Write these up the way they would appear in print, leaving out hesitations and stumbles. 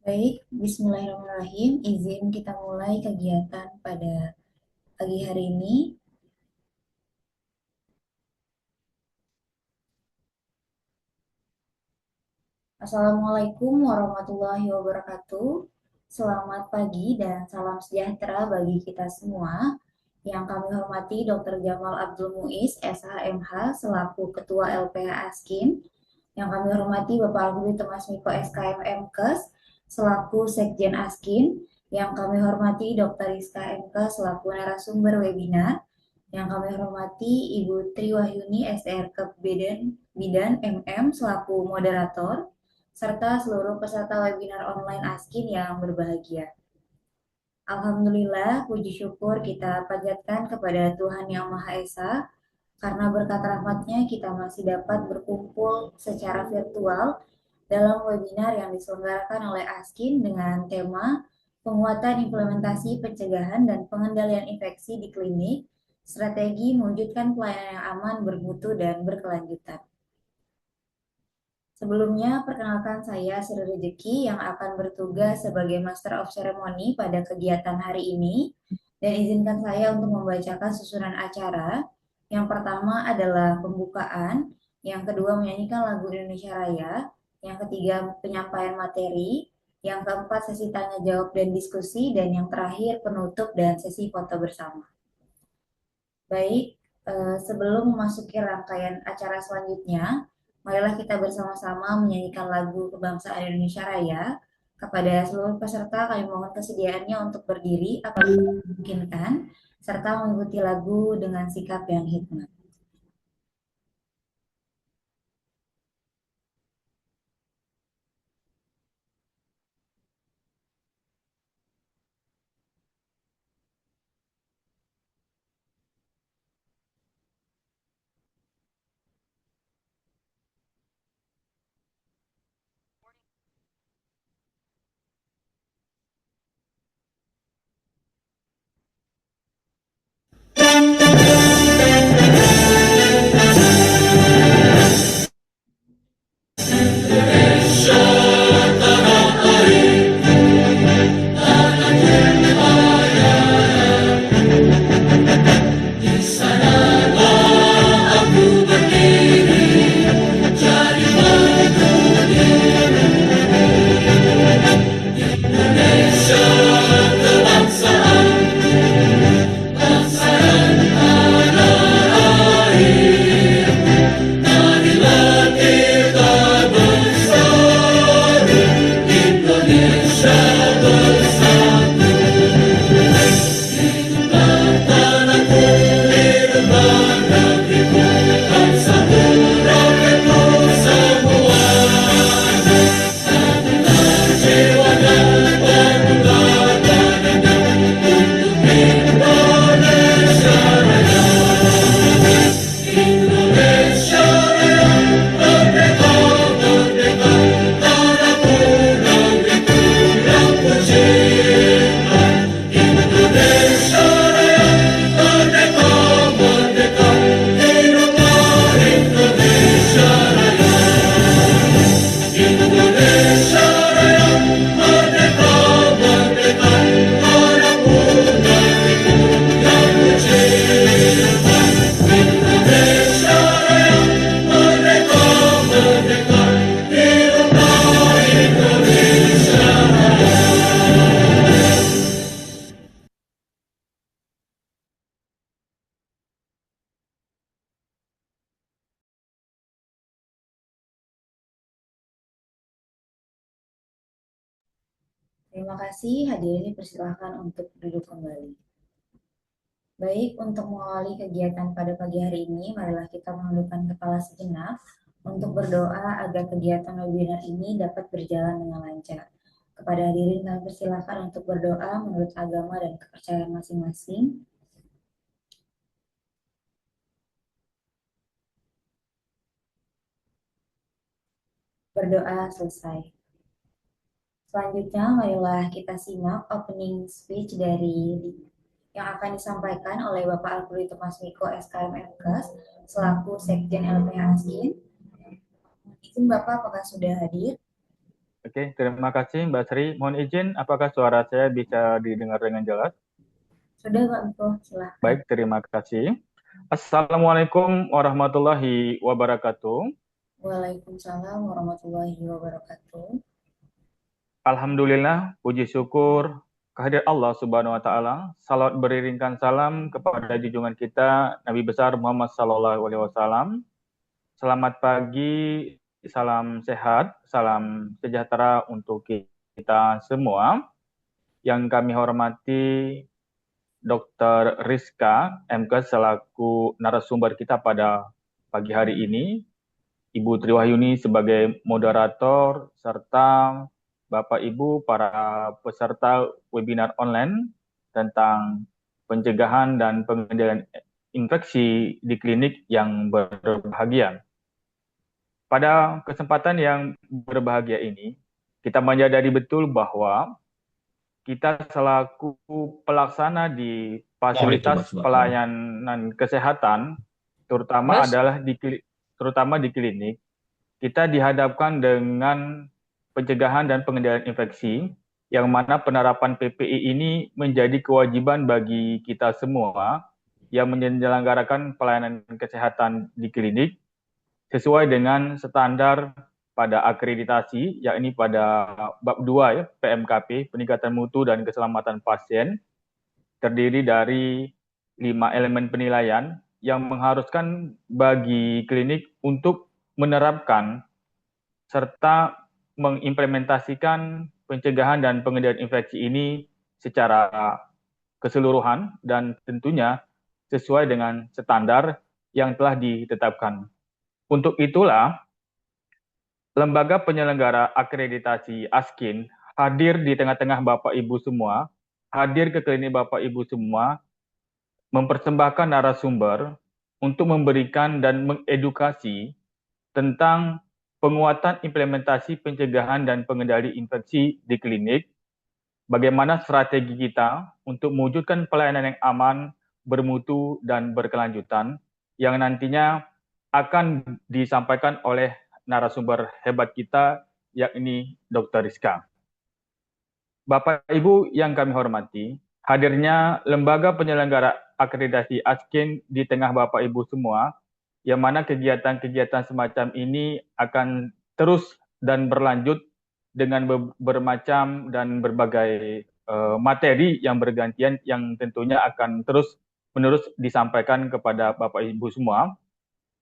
Baik, Bismillahirrahmanirrahim. Izin kita mulai kegiatan pada pagi hari ini. Assalamualaikum warahmatullahi wabarakatuh. Selamat pagi dan salam sejahtera bagi kita semua. Yang kami hormati Dr. Jamal Abdul Muiz, SHMH, selaku Ketua LPH Askin. Yang kami hormati Bapak Alwi Thomas Miko, SKM MKes, selaku Sekjen Askin. Yang kami hormati Dr. Rizka MK, selaku narasumber webinar. Yang kami hormati Ibu Tri Wahyuni, SDRK Bidan MM, selaku moderator, serta seluruh peserta webinar online Askin yang berbahagia. Alhamdulillah, puji syukur kita panjatkan kepada Tuhan Yang Maha Esa, karena berkat rahmatnya kita masih dapat berkumpul secara virtual dalam webinar yang diselenggarakan oleh Askin dengan tema penguatan implementasi pencegahan dan pengendalian infeksi di klinik, strategi mewujudkan pelayanan yang aman, bermutu, dan berkelanjutan. Sebelumnya, perkenalkan saya Sri Rezeki yang akan bertugas sebagai Master of Ceremony pada kegiatan hari ini, dan izinkan saya untuk membacakan susunan acara. Yang pertama adalah pembukaan, yang kedua menyanyikan lagu Indonesia Raya, yang ketiga penyampaian materi, yang keempat sesi tanya jawab dan diskusi, dan yang terakhir penutup dan sesi foto bersama. Baik, sebelum memasuki rangkaian acara selanjutnya, marilah kita bersama-sama menyanyikan lagu Kebangsaan Indonesia Raya. Kepada seluruh peserta, kami mohon kesediaannya untuk berdiri apabila memungkinkan, serta mengikuti lagu dengan sikap yang hikmat. Terima kasih, hadirin dipersilakan untuk duduk kembali. Baik, untuk mengawali kegiatan pada pagi hari ini, marilah kita menundukkan kepala sejenak untuk berdoa agar kegiatan webinar ini dapat berjalan dengan lancar. Kepada hadirin kami persilakan untuk berdoa menurut agama dan kepercayaan masing-masing. Berdoa selesai. Selanjutnya, marilah kita simak opening speech yang akan disampaikan oleh Bapak Alkuri Thomas Miko, SKM MKes, selaku Sekjen LPH Askin. Izin Bapak, apakah sudah hadir? Oke, terima kasih Mbak Sri. Mohon izin, apakah suara saya bisa didengar dengan jelas? Sudah Pak Miko, silahkan. Baik, terima kasih. Assalamualaikum warahmatullahi wabarakatuh. Waalaikumsalam warahmatullahi wabarakatuh. Alhamdulillah, puji syukur kehadirat Allah Subhanahu wa taala. Salawat beriringkan salam kepada junjungan kita Nabi besar Muhammad sallallahu alaihi wasallam. Selamat pagi, salam sehat, salam sejahtera untuk kita semua. Yang kami hormati Dr. Rizka MK selaku narasumber kita pada pagi hari ini, Ibu Triwahyuni sebagai moderator, serta Bapak Ibu para peserta webinar online tentang pencegahan dan pengendalian infeksi di klinik yang berbahagia. Pada kesempatan yang berbahagia ini, kita menyadari betul bahwa kita selaku pelaksana di fasilitas Waalaikumsalam, Bang. pelayanan kesehatan, terutama Mas, adalah terutama di klinik, kita dihadapkan dengan pencegahan dan pengendalian infeksi, yang mana penerapan PPI ini menjadi kewajiban bagi kita semua yang menyelenggarakan pelayanan kesehatan di klinik sesuai dengan standar pada akreditasi, yakni pada bab 2 ya, PMKP, peningkatan mutu dan keselamatan pasien, terdiri dari 5 elemen penilaian yang mengharuskan bagi klinik untuk menerapkan serta mengimplementasikan pencegahan dan pengendalian infeksi ini secara keseluruhan dan tentunya sesuai dengan standar yang telah ditetapkan. Untuk itulah, lembaga penyelenggara akreditasi ASKIN hadir di tengah-tengah Bapak Ibu semua, hadir ke klinik Bapak Ibu semua, mempersembahkan narasumber untuk memberikan dan mengedukasi tentang penguatan implementasi pencegahan dan pengendali infeksi di klinik, bagaimana strategi kita untuk mewujudkan pelayanan yang aman, bermutu, dan berkelanjutan, yang nantinya akan disampaikan oleh narasumber hebat kita, yakni Dr. Rizka. Bapak Ibu yang kami hormati, hadirnya lembaga penyelenggara akreditasi ASKIN di tengah Bapak Ibu semua, yang mana kegiatan-kegiatan semacam ini akan terus dan berlanjut dengan bermacam dan berbagai materi yang bergantian yang tentunya akan terus menerus disampaikan kepada Bapak Ibu semua.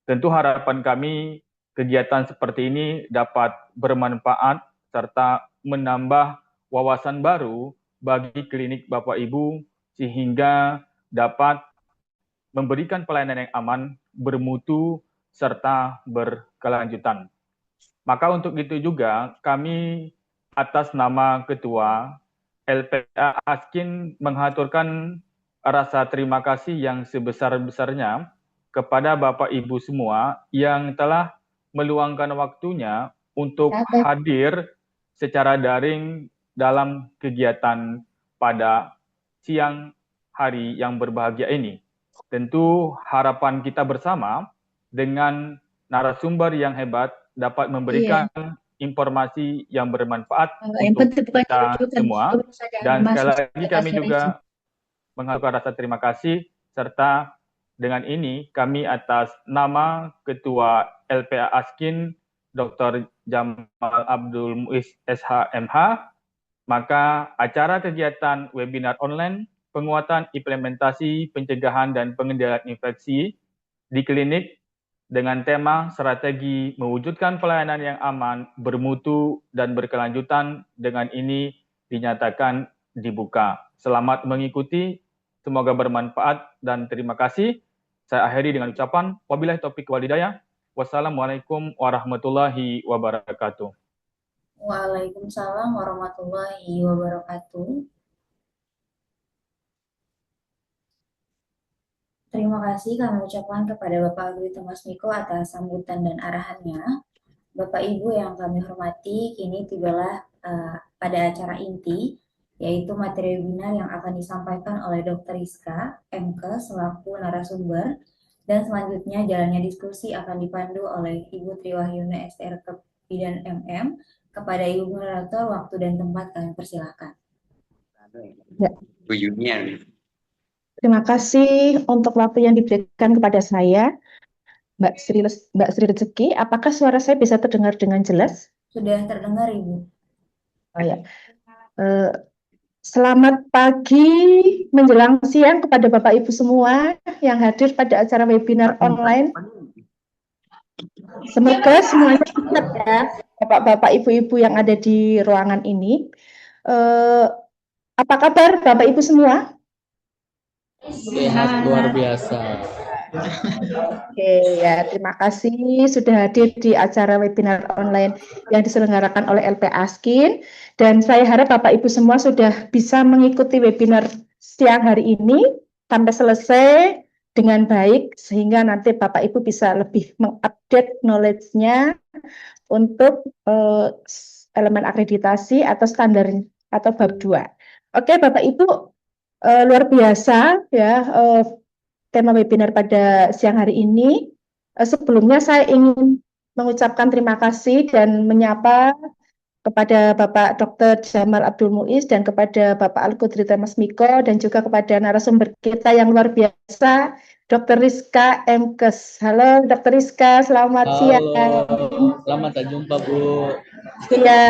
Tentu harapan kami kegiatan seperti ini dapat bermanfaat serta menambah wawasan baru bagi klinik Bapak Ibu sehingga dapat memberikan pelayanan yang aman, bermutu, serta berkelanjutan. Maka untuk itu juga kami atas nama Ketua LPA Askin mengaturkan rasa terima kasih yang sebesar-besarnya kepada Bapak Ibu semua yang telah meluangkan waktunya untuk hadir secara daring dalam kegiatan pada siang hari yang berbahagia ini. Tentu harapan kita bersama dengan narasumber yang hebat dapat memberikan informasi yang bermanfaat yang untuk penting bukan kita rujukan, semua. urus saja Dan sekali masuk lagi kami aplikasi aja. juga mengaturkan rasa terima kasih, serta dengan ini kami atas nama Ketua LPA Askin, Dr. Jamal Abdul Muiz SHMH, maka acara kegiatan webinar online penguatan implementasi pencegahan dan pengendalian infeksi di klinik dengan tema strategi mewujudkan pelayanan yang aman, bermutu, dan berkelanjutan dengan ini dinyatakan dibuka. Selamat mengikuti, semoga bermanfaat dan terima kasih. Saya akhiri dengan ucapan wabillahi taufiq wal hidayah. Wassalamualaikum warahmatullahi wabarakatuh. Waalaikumsalam warahmatullahi wabarakatuh. Terima kasih kami ucapkan kepada Bapak Agri Thomas Miko atas sambutan dan arahannya. Bapak Ibu yang kami hormati, kini tibalah pada acara inti, yaitu materi webinar yang akan disampaikan oleh Dr. Rizka MK selaku narasumber, dan selanjutnya jalannya diskusi akan dipandu oleh Ibu Triwahyuni SRK Bidan MM, Kepada Ibu Moderator, waktu dan tempat kami persilakan. Ya, Bu Yunian. terima kasih untuk waktu yang diberikan kepada saya, Mbak Sri Rezeki. Apakah suara saya bisa terdengar dengan jelas? Sudah terdengar, Ibu? Oh ya. Eh, Selamat pagi menjelang siang kepada Bapak Ibu semua yang hadir pada acara webinar online. Semoga semuanya sehat ya, Bapak-bapak, Ibu-ibu yang ada di ruangan ini. Apa kabar Bapak Ibu semua? Sehat luar biasa. Oke ya, terima kasih sudah hadir di acara webinar online yang diselenggarakan oleh LP Askin. Dan saya harap Bapak Ibu semua sudah bisa mengikuti webinar siang hari ini sampai selesai dengan baik, sehingga nanti Bapak Ibu bisa lebih mengupdate knowledge-nya untuk elemen akreditasi atau standar atau bab 2. Oke Bapak Ibu, luar biasa ya tema webinar pada siang hari ini. Sebelumnya saya ingin mengucapkan terima kasih dan menyapa kepada Bapak Dr. Jamal Abdul Muiz dan kepada Bapak Al-Qudri Temas Miko dan juga kepada narasumber kita yang luar biasa, Dr. Rizka Mkes. Halo Dr. Rizka, selamat siang. Halo, selamat jumpa Bu. Iya,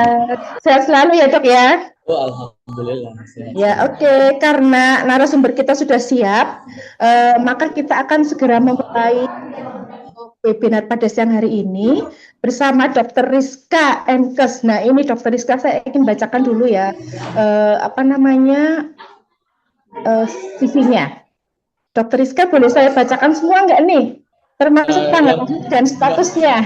sehat selalu ya Dok ya. Oh, alhamdulillah. Ya, oke. Karena narasumber kita sudah siap, maka kita akan segera memulai webinar pada siang hari ini bersama Dr. Rizka Mkes. Nah, ini Dr. Rizka saya ingin bacakan dulu ya, CV-nya. Dr. Rizka boleh saya bacakan semua nggak nih? Termasuk tanggal dan statusnya.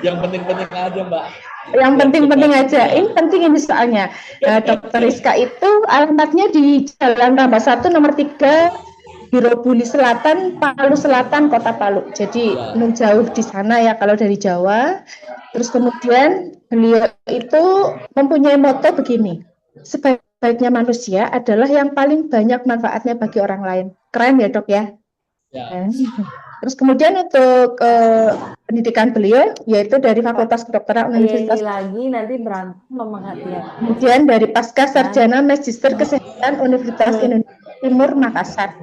Yang penting-penting aja, Mbak. Yang penting-penting aja. Ini penting ini soalnya. Dr. Rizka itu alamatnya di Jalan Tambah 1 nomor 3 Biro Buli Selatan, Palu Selatan, Kota Palu. Jadi jauh di sana ya kalau dari Jawa. Terus kemudian beliau itu mempunyai moto begini. Sebaiknya manusia adalah yang paling banyak manfaatnya bagi orang lain. Keren ya Dok ya? Ya. Terus kemudian untuk pendidikan beliau yaitu dari Fakultas Kedokteran Universitas lagi nanti berantem pemerhatian. Kemudian dari Pasca Sarjana Magister Kesehatan Universitas Indonesia Timur Makassar.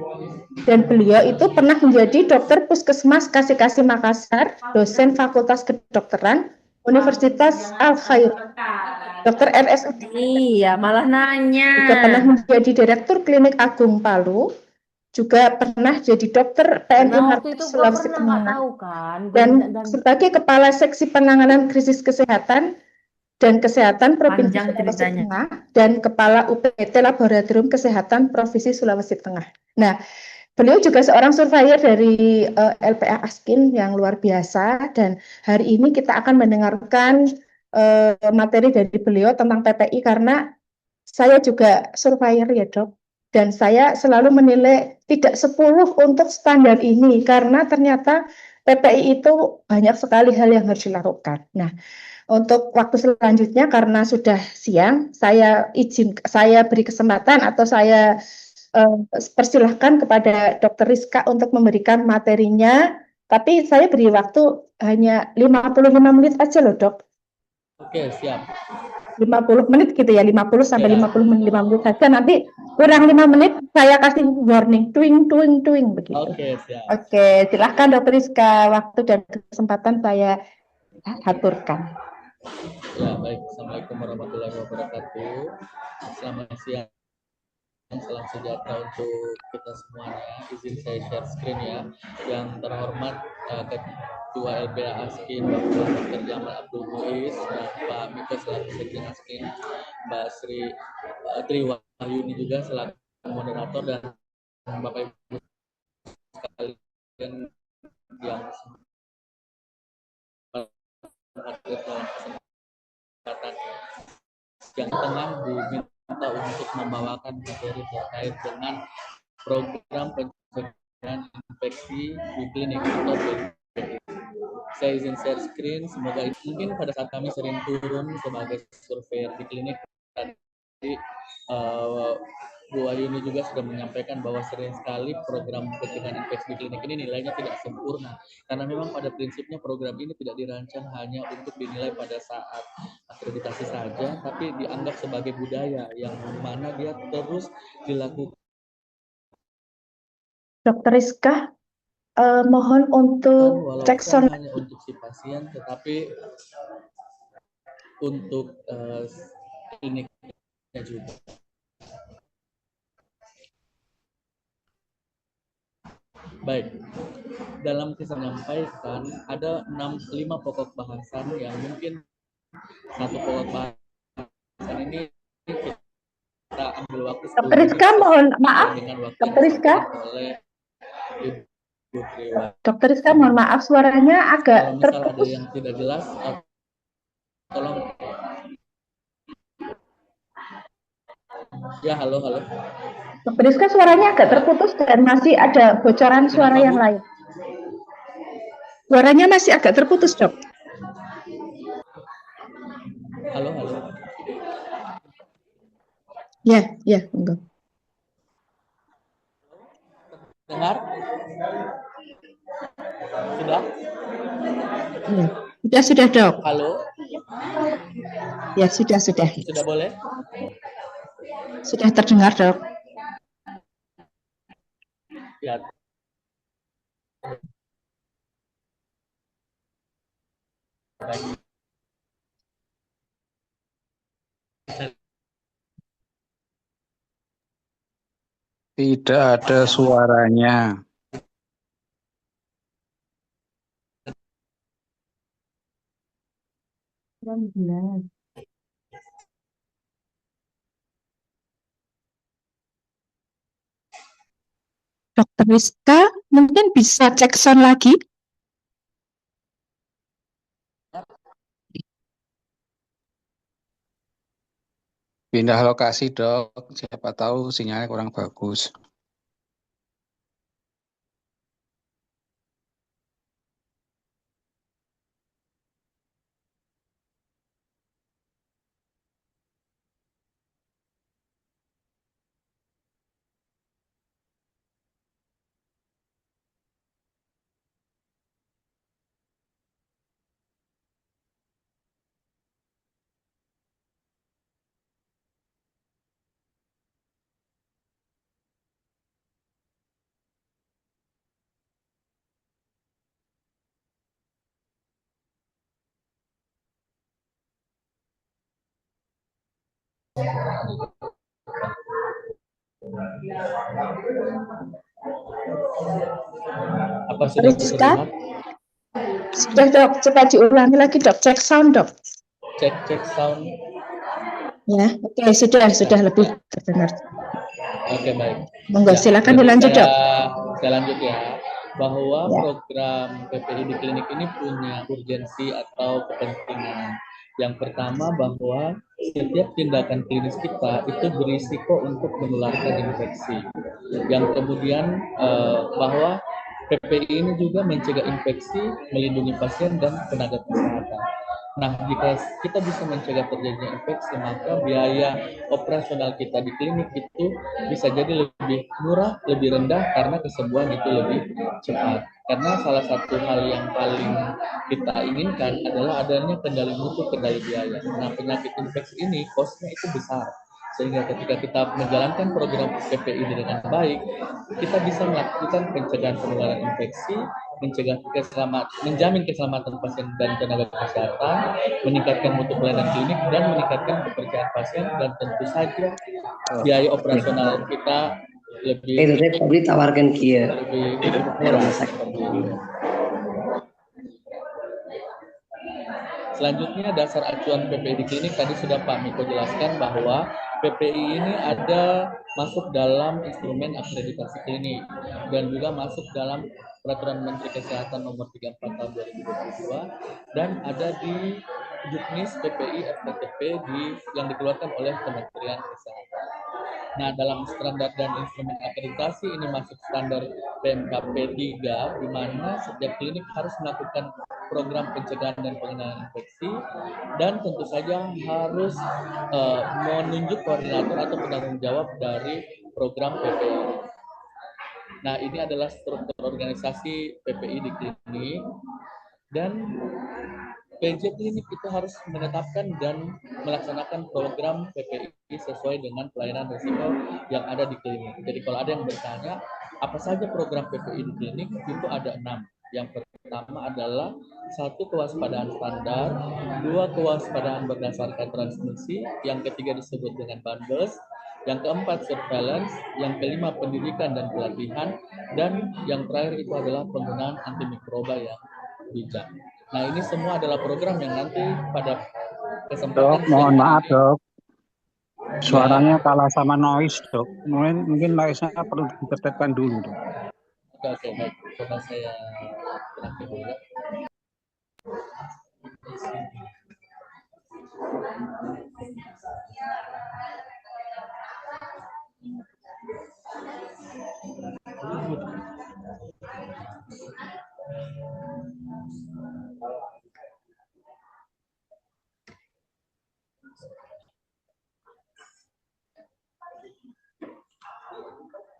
Dan beliau itu pernah menjadi dokter Puskesmas Kasih-Kasih Makassar, dosen Fakultas Kedokteran Universitas Al-Khair, dokter RSUD. Iya, malah nanya. Juga pernah menjadi Direktur Klinik Agung Palu, juga pernah jadi dokter PMI Market Sulawesi Tengah, kan? dan sebagai Kepala Seksi Penanganan Krisis Kesehatan dan Kesehatan Provinsi Sulawesi Tengah dan Kepala UPT Laboratorium Kesehatan Provinsi Sulawesi Tengah. Nah, beliau juga seorang surveyor dari LPA Askin yang luar biasa dan hari ini kita akan mendengarkan materi dari beliau tentang PPI karena saya juga surveyor ya Dok. Dan saya selalu menilai tidak 10 untuk standar ini karena ternyata PPI itu banyak sekali hal yang harus dilakukan. Nah, untuk waktu selanjutnya karena sudah siang, saya beri kesempatan atau saya persilahkan kepada Dr. Rizka untuk memberikan materinya. Tapi saya beri waktu hanya 55 menit aja loh Dok. Oke, siap. 50 menit gitu ya, 50 sampai 55 menit saja. Nanti kurang 5 menit saya kasih warning, twing begitu. Oke, siap. Oke, silahkan Dr. Rizka, waktu dan kesempatan saya aturkan. Ya, baik. Assalamualaikum warahmatullahi wabarakatuh. Selamat siang. Salam sejahtera untuk kita semuanya. Izin saya share screen ya. Yang terhormat Ketua LBH Askin, Bapak Dr. Jamal Abdul Muiz dan Pak Miko selaku Sekjen Askin, Mbak Sri Triwahyuni juga selaku moderator dan Bapak Ibu sekalian yang kesempatan yang tengah diminta untuk membawakan materi terkait dengan program pencegahan infeksi di klinik atau PPI. Saya izin share screen, semoga itu mungkin pada saat kami sering turun sebagai surveyor di klinik tadi Bu Ayuni juga sudah menyampaikan bahwa sering sekali program pencegahan infeksi di klinik ini nilainya tidak sempurna. Karena memang pada prinsipnya program ini tidak dirancang hanya untuk dinilai pada saat akreditasi saja, tapi dianggap sebagai budaya yang mana dia terus dilakukan. Dokter Rizka, mohon untuk cek Walaupun sound. hanya untuk si pasien, tetapi untuk kliniknya juga. Baik, dalam kisah menyampaikan ada 5 pokok bahasan yang mungkin satu pokok bahasan ini kita ambil waktu Dokter Rizka, mohon maaf. dengan waktu Dokter Rizka, oleh Ibu Triwa. Dokter Rizka, mohon maaf suaranya Kalau agak misal ada terputus. yang tidak jelas, tolong. Ya, halo. Dokter Rizka, suaranya agak terputus dan masih ada bocoran suara yang lain. Suaranya masih agak terputus, Dok. Halo. Ya, enggak. Dengar? Sudah? Ya, sudah, Dok. Halo? Ya, sudah. Sudah boleh? Sudah terdengar, Dok. Ya. Tidak ada suaranya. Dokter Rizka, mungkin bisa cek sound lagi? Pindah lokasi, Dok. Siapa tahu sinyalnya kurang bagus. Apa sudah terdengar? Sudah, Dok. Coba diulangi lagi, Dok. Cek sound, Dok. Cek sound. Ya, oke, sudah lebih terdengar. Oke, baik. Monggo, silakan dilanjut, Dok. Saya lanjut ya. Bahwa program PPI di klinik ini punya urgensi atau kepentingan. Yang pertama bahwa setiap tindakan klinis kita itu berisiko untuk menularkan infeksi. Yang kemudian bahwa PPI ini juga mencegah infeksi, melindungi pasien dan tenaga kesehatan. Nah, jika kita bisa mencegah terjadinya infeksi, maka biaya operasional kita di klinik itu bisa jadi lebih murah, lebih rendah karena kesembuhan itu lebih cepat. Karena salah satu hal yang paling kita inginkan adalah adanya kendali mutu, kendali biaya. Nah, penyakit infeksi ini cost-nya itu besar. Sehingga ketika kita menjalankan program PPI ini dengan baik, kita bisa melakukan pencegahan penularan infeksi, menjamin keselamatan pasien dan tenaga kesehatan, meningkatkan mutu pelayanan klinik, dan meningkatkan kepercayaan pasien, dan tentu saja biaya operasional kita lebih tawarkan murah. Selanjutnya, dasar acuan PPI di klinik tadi sudah Pak Miko jelaskan bahwa PPI ini ada masuk dalam instrumen akreditasi klinik dan juga masuk dalam Peraturan Menteri Kesehatan Nomor 34 Tahun 2022 dan ada di Juknis PPI FKTP yang dikeluarkan oleh Kementerian Kesehatan. Nah, dalam standar dan instrumen akreditasi ini masuk standar PMKP 3, di mana setiap klinik harus melakukan program pencegahan dan pengendalian infeksi, dan tentu saja harus menunjuk koordinator atau penanggung jawab dari program PPI. Nah, ini adalah struktur organisasi PPI di klinik, dan PJ klinik itu harus menetapkan dan melaksanakan program PPI sesuai dengan pelayanan risiko yang ada di klinik. Jadi kalau ada yang bertanya, apa saja program PPI di klinik, itu ada 6. Yang pertama adalah 1, kewaspadaan standar, 2, kewaspadaan berdasarkan transmisi, yang ketiga disebut dengan bundles, yang keempat surveillance, yang kelima pendidikan dan pelatihan, dan yang terakhir itu adalah penggunaan antimikroba yang bijak. Nah, ini semua adalah program yang nanti pada kesempatan Dok, mohon maaf ini, dok, suaranya kalah sama noise dok. Mungkin noise-nya perlu ditertibkan dulu dok. Oke, baik. Coba saya terakhir dulu ya.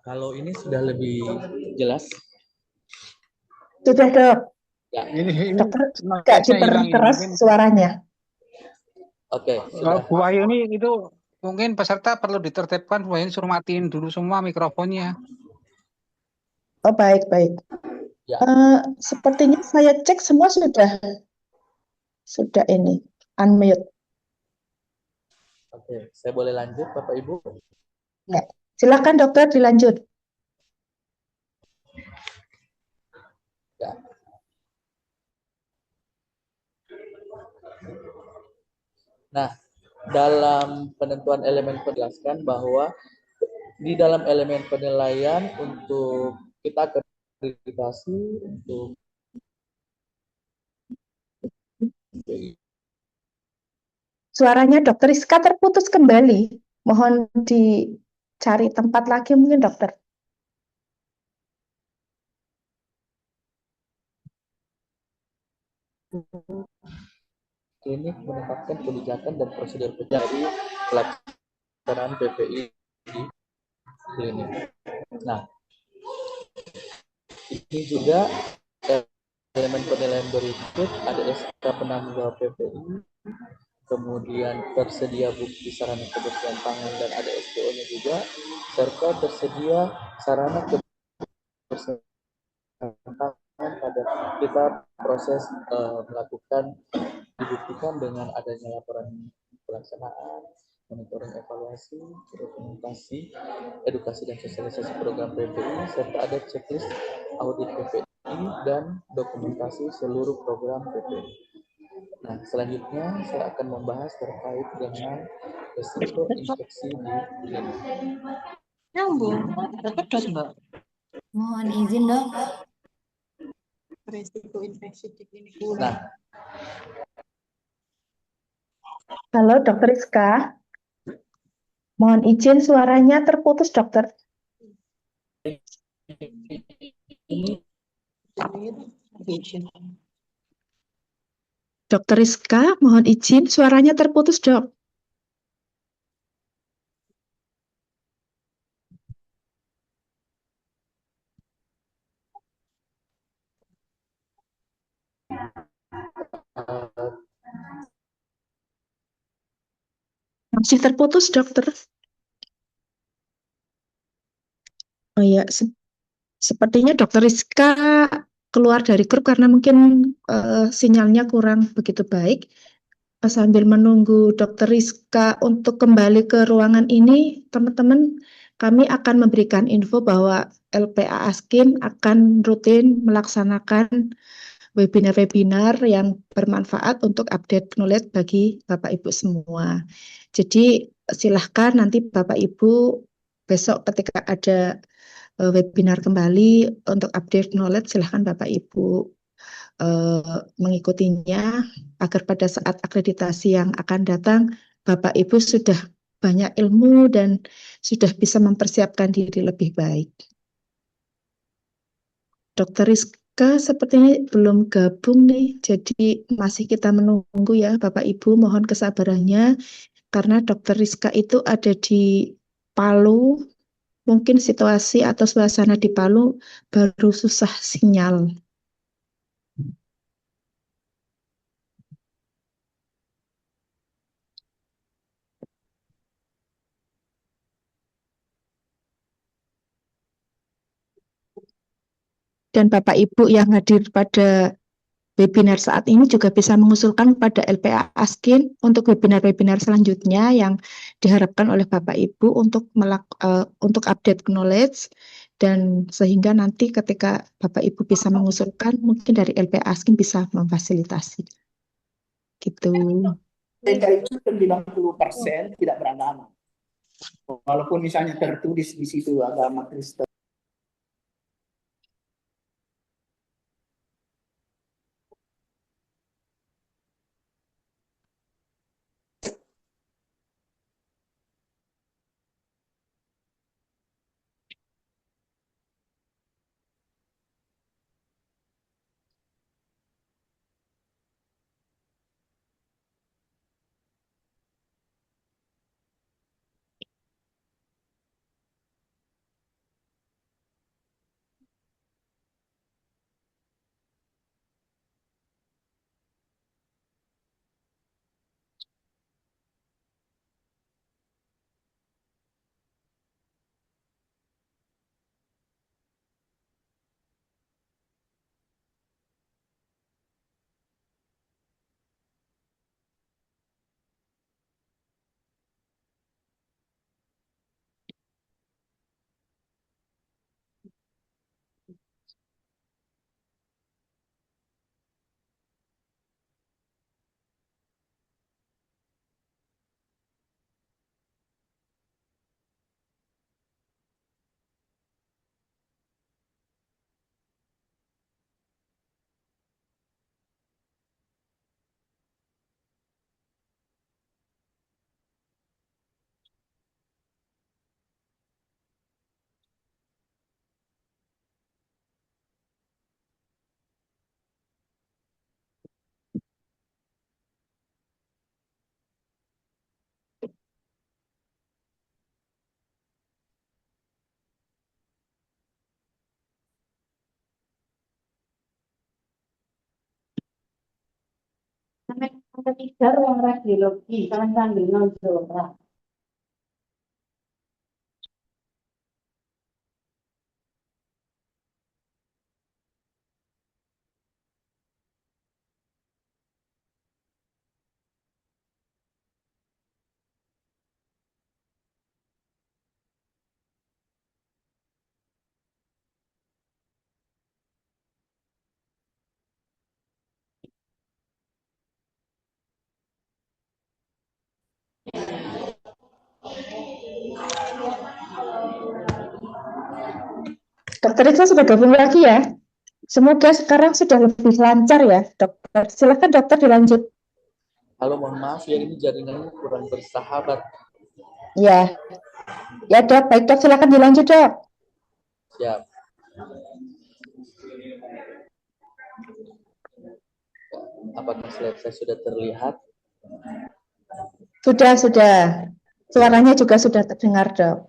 Kalau ini sudah lebih jelas? Sudah dok. Ya. Ini Dokter nggak noise-nya hilang ini. diperkeras Mungkin suaranya. Oke, sudah. Bu Ayu ini itu mungkin peserta perlu ditertibkan, Bu Ayu suruh matiin dulu semua mikrofonnya. Oh baik. Ya. Sepertinya saya cek semua sudah ini unmute. Oke, saya boleh lanjut Bapak Ibu? Ya. Silakan dokter dilanjut. Ya. Nah, dalam penentuan elemen penjelaskan bahwa di dalam elemen penilaian untuk kita akreditasi untuk Suaranya dokter Rizka terputus kembali. Mohon dicari tempat lagi mungkin dokter. klinik menetapkan kebijakan dan prosedur dari pelaksanaan PPI di klinik. Nah, ini juga elemen penilaian berikut ada SK penanggung jawab PPI, kemudian tersedia bukti sarana kebersihan pangan dan ada SPO-nya juga, serta tersedia sarana kebersihan pangan pada kita proses melakukan dibuktikan dengan adanya laporan pelaksanaan, monitoring evaluasi, dokumentasi, edukasi dan sosialisasi program PPI, serta ada checklist audit PPI dan dokumentasi seluruh program PPI. Nah, selanjutnya saya akan membahas terkait dengan risiko infeksi di klinik. Nyambung, pedot mbak. Mohon izin dok. Risiko infeksi di klinik. Nah, Halo dokter Rizka. Mohon izin suaranya terputus dokter. Dokter Rizka, mohon izin suaranya terputus dok. Masih terputus dokter. Oh ya, sepertinya dokter Rizka keluar dari grup karena mungkin sinyalnya kurang begitu baik. Sambil menunggu dokter Rizka untuk kembali ke ruangan ini, teman-teman, kami akan memberikan info bahwa LPA Askin akan rutin melaksanakan webinar-webinar yang bermanfaat untuk update knowledge bagi Bapak Ibu semua. Jadi silahkan nanti Bapak Ibu besok ketika ada webinar kembali untuk update knowledge, silahkan Bapak Ibu mengikutinya agar pada saat akreditasi yang akan datang Bapak Ibu sudah banyak ilmu dan sudah bisa mempersiapkan diri lebih baik. Dokter Rizka sepertinya belum gabung nih, jadi masih kita menunggu ya Bapak Ibu, mohon kesabarannya karena Dokter Rizka itu ada di Palu mungkin situasi atau suasana di Palu baru susah sinyal. Dan Bapak Ibu yang hadir pada webinar saat ini juga bisa mengusulkan pada LPA Askin untuk webinar-webinar selanjutnya yang diharapkan oleh Bapak Ibu untuk update knowledge, dan sehingga nanti ketika Bapak Ibu bisa mengusulkan, mungkin dari LPA Askin bisa memfasilitasi. Gitu. Mereka itu 90% tidak beragama. Walaupun misalnya tertulis di situ agama Kristen. Ketiga ruang radiologi, kalian sambil nonton. Dokter Risa sudah gabung lagi ya. Semoga sekarang sudah lebih lancar ya, dokter. Silakan dokter dilanjut. Halo, mohon maaf ya, ini jaringannya kurang bersahabat. Ya, ya dok, baik dok, silakan dilanjut dok. Siap. Apakah slide saya sudah terlihat? Sudah. Suaranya juga sudah terdengar dok.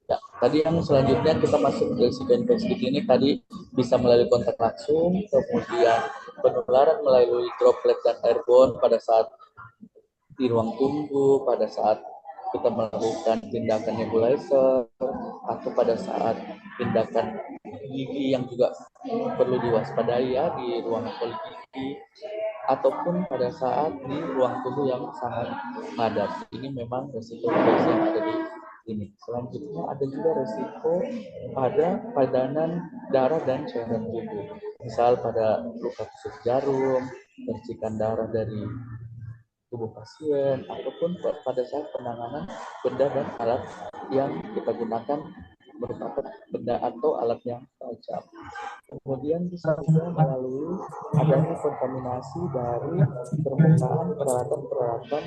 Ya, tadi yang selanjutnya kita masuk ke risiko infeksi klinik tadi bisa melalui kontak langsung, kemudian penularan melalui droplet dan airborne pada saat di ruang tunggu, pada saat kita melakukan tindakan nebulizer, atau pada saat tindakan gigi yang juga perlu diwaspadai ya di ruang poligigi, ataupun pada saat di ruang tunggu yang sangat padat. Ini memang resiko infeksi yang ada di ini. Selanjutnya ada juga resiko pada padanan darah dan cairan tubuh. Misal pada luka tusuk jarum, percikan darah dari tubuh pasien, ataupun pada saat penanganan benda dan alat yang kita gunakan merupakan benda atau alat yang tajam. Kemudian bisa juga melalui adanya kontaminasi dari permukaan peralatan-peralatan.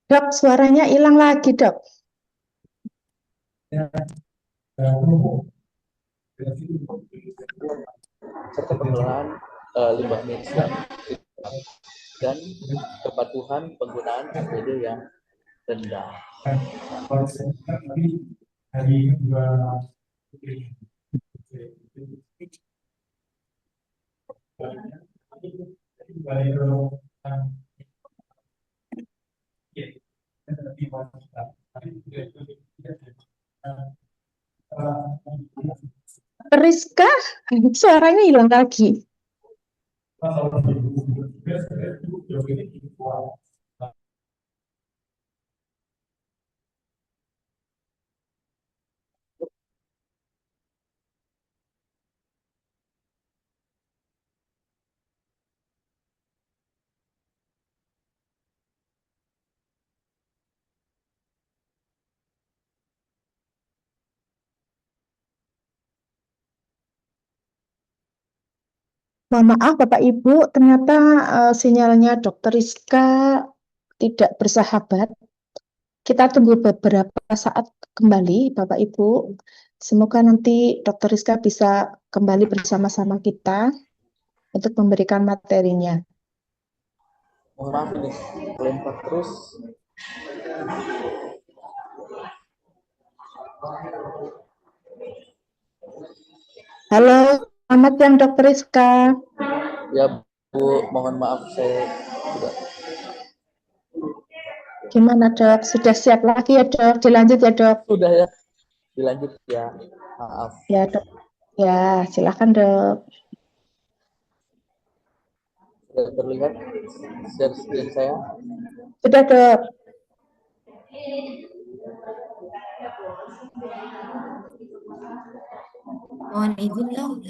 Dok, suaranya hilang lagi dok. Serta pengelolaan limbah medis dan kepatuhan penggunaan APD yang rendah. Rizka, suaranya hilang lagi. Mohon maaf Bapak Ibu, ternyata sinyalnya Dr. Rizka tidak bersahabat. Kita tunggu beberapa saat kembali Bapak Ibu. Semoga nanti Dr. Rizka bisa kembali bersama-sama kita untuk memberikan materinya. Mohon maaf ini lempar terus. Halo, selamat siang Dr. Rizka. Ya Bu, mohon maaf saya tidak. Gimana Dok? Sudah siap lagi ya Dok? Dilanjut ya Dok? Sudah ya, dilanjut ya. Maaf. Ya Dok. Ya, silakan Dok. Sudah terlihat share screen saya? Sudah Dok. Mohon izin dong,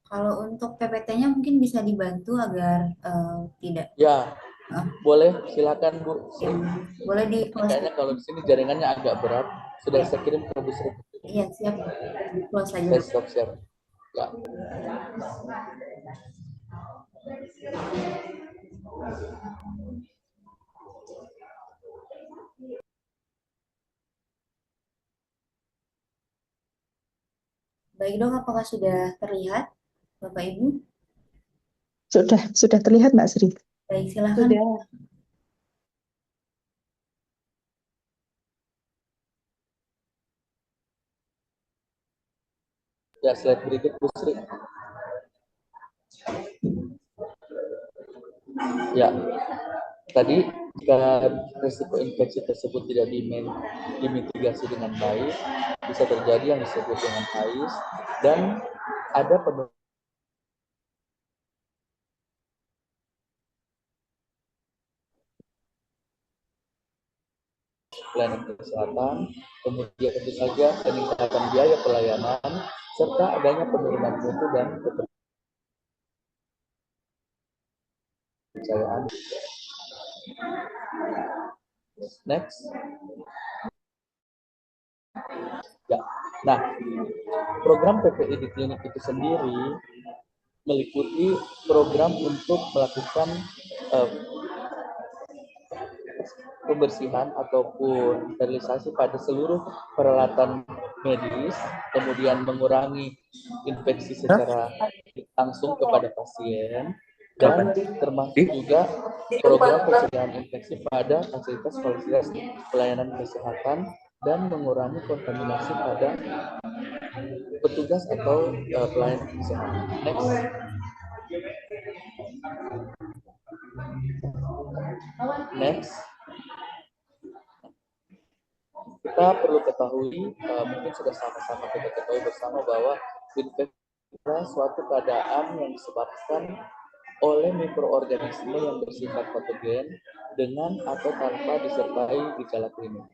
kalau untuk PPT-nya mungkin bisa dibantu agar tidak. Ya, boleh silakan Bu. Ya, boleh di close. Kayaknya kalau di sini jaringannya agak berat. Sudah saya kirim ke Bu Sri. Iya siap, di close aja. Saya stop share. Ya. Baik Dok, apakah sudah terlihat Bapak Ibu? Sudah terlihat Mbak Sri. Baik, silakan. Sudah. Ya, slide berikut Bu Sri. Ya, tadi jika risiko infeksi tersebut tidak dimitigasi dengan baik, bisa terjadi yang disebut dengan AIDS dan ada pelayanan kesehatan, kemudian tentu saja peningkatan biaya pelayanan, serta adanya penurunan mutu dan kepercayaan. Next. Ya. Nah, program PPI di klinik itu sendiri meliputi program untuk melakukan pembersihan ataupun sterilisasi pada seluruh peralatan medis, kemudian mengurangi infeksi secara langsung kepada pasien, dan termasuk juga program pencegahan infeksi pada fasilitas pelayanan kesehatan dan mengurangi kontaminasi pada petugas atau pelayan kesehatan. Next. Next. Kita perlu ketahui, mungkin sudah sama-sama kita ketahui bersama bahwa infeksi adalah suatu keadaan yang disebabkan oleh mikroorganisme yang bersifat patogen dengan atau tanpa disertai gejala klinis.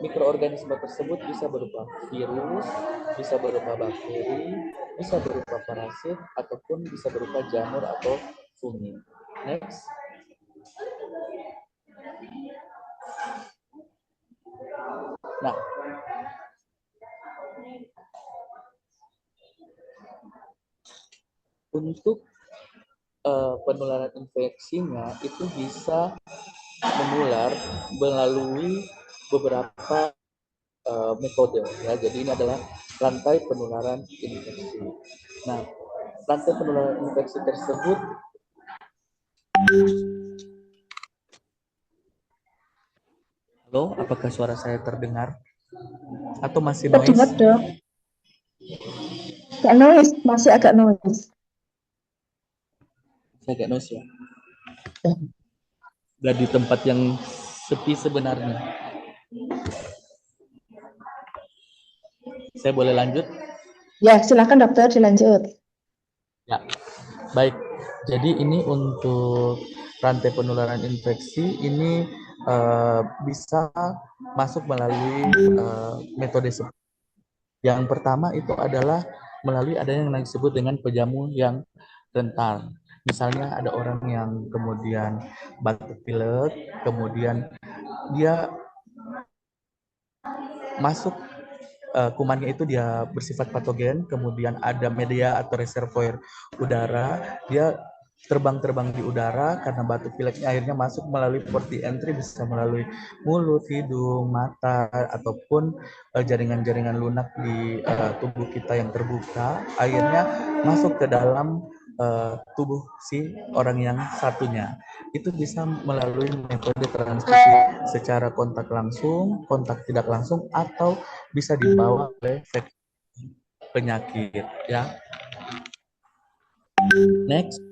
Mikroorganisme tersebut bisa berupa virus, bisa berupa bakteri, bisa berupa parasit, ataupun bisa berupa jamur atau fungi. Next. Nah, untuk penularan infeksinya itu bisa menular melalui beberapa metode ya. Jadi ini adalah rantai penularan infeksi. Nah, rantai penularan infeksi tersebut Halo, apakah suara saya terdengar? Atau masih noise? Terdengar, Dok. Agak noise, masih agak noise. Saya agak noise ya. Dan di tempat yang sepi sebenarnya. Saya boleh lanjut? Ya, silakan dokter dilanjut. Ya, baik. Jadi ini untuk rantai penularan infeksi ini bisa masuk melalui metode seperti yang pertama itu adalah melalui adanya yang disebut dengan penjamu yang rentan. Misalnya ada orang yang kemudian batuk pilek, kemudian dia masuk kumannya itu dia bersifat patogen, kemudian ada media atau reservoir udara, dia terbang-terbang di udara karena batuk pileknya akhirnya masuk melalui port di entry, bisa melalui mulut, hidung, mata, ataupun jaringan-jaringan lunak di tubuh kita yang terbuka, akhirnya masuk ke dalam tubuh si orang yang satunya. Itu bisa melalui metode transmisi secara kontak langsung, kontak tidak langsung, atau bisa dibawa oleh penyakit ya. Next.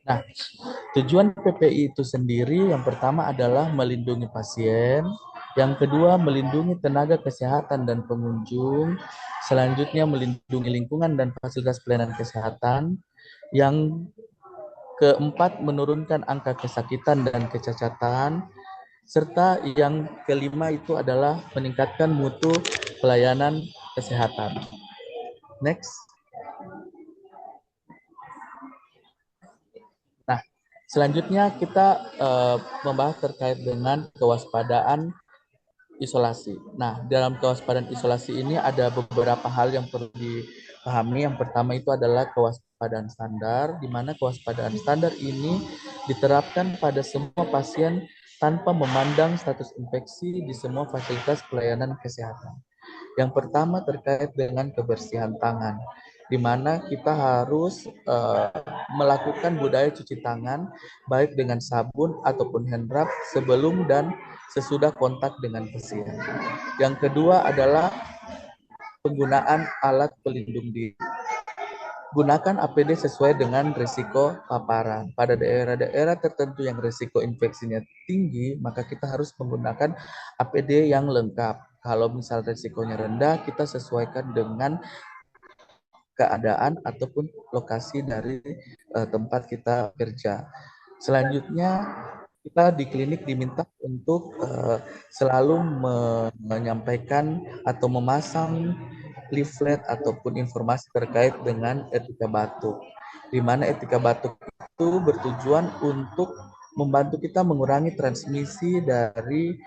Nah, tujuan PPI itu sendiri yang pertama adalah melindungi pasien, yang kedua melindungi tenaga kesehatan dan pengunjung, selanjutnya melindungi lingkungan dan fasilitas pelayanan kesehatan, yang keempat menurunkan angka kesakitan dan kecacatan, serta yang kelima itu adalah meningkatkan mutu pelayanan kesehatan. Next. Nah, selanjutnya kita membahas terkait dengan kewaspadaan isolasi. Nah, dalam kewaspadaan isolasi ini ada beberapa hal yang perlu dipahami. Yang pertama itu adalah kewaspadaan standar, di mana kewaspadaan standar ini diterapkan pada semua pasien tanpa memandang status infeksi di semua fasilitas pelayanan kesehatan. Yang pertama terkait dengan kebersihan tangan, di mana kita harus melakukan budaya cuci tangan baik dengan sabun ataupun hand rub sebelum dan sesudah kontak dengan pasien. Yang kedua adalah penggunaan alat pelindung diri. Gunakan APD sesuai dengan risiko paparan. Pada daerah-daerah tertentu yang risiko infeksinya tinggi, maka kita harus menggunakan APD yang lengkap. Kalau misal risikonya rendah, kita sesuaikan dengan keadaan ataupun lokasi dari tempat kita kerja. Selanjutnya, kita di klinik diminta untuk selalu menyampaikan atau memasang leaflet ataupun informasi terkait dengan etika batuk, di mana etika batuk itu bertujuan untuk membantu kita mengurangi transmisi dari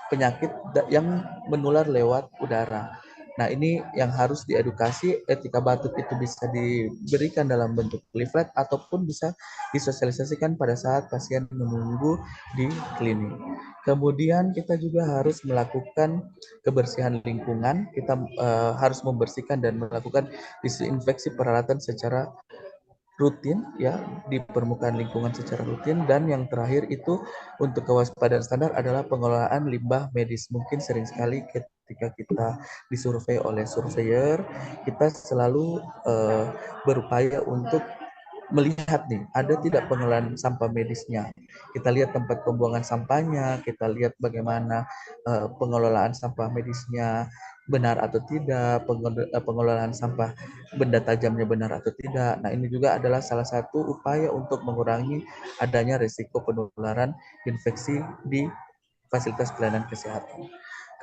penyakit yang menular lewat udara. Nah, ini yang harus diedukasi. Etika batuk itu bisa diberikan dalam bentuk leaflet ataupun bisa disosialisasikan pada saat pasien menunggu di klinik. Kemudian kita juga harus melakukan kebersihan lingkungan. Kita harus membersihkan dan melakukan disinfeksi peralatan secara rutin ya, di permukaan lingkungan secara rutin. Dan yang terakhir itu untuk kewaspadaan standar adalah pengelolaan limbah medis. Mungkin sering sekali ketika kita disurvei oleh surveyor, kita selalu berupaya untuk melihat nih, ada tidak pengelolaan sampah medisnya. Kita lihat tempat pembuangan sampahnya, kita lihat bagaimana pengelolaan sampah medisnya benar atau tidak, pengelolaan sampah benda tajamnya benar atau tidak. Nah, ini juga adalah salah satu upaya untuk mengurangi adanya risiko penularan infeksi di fasilitas pelayanan kesehatan.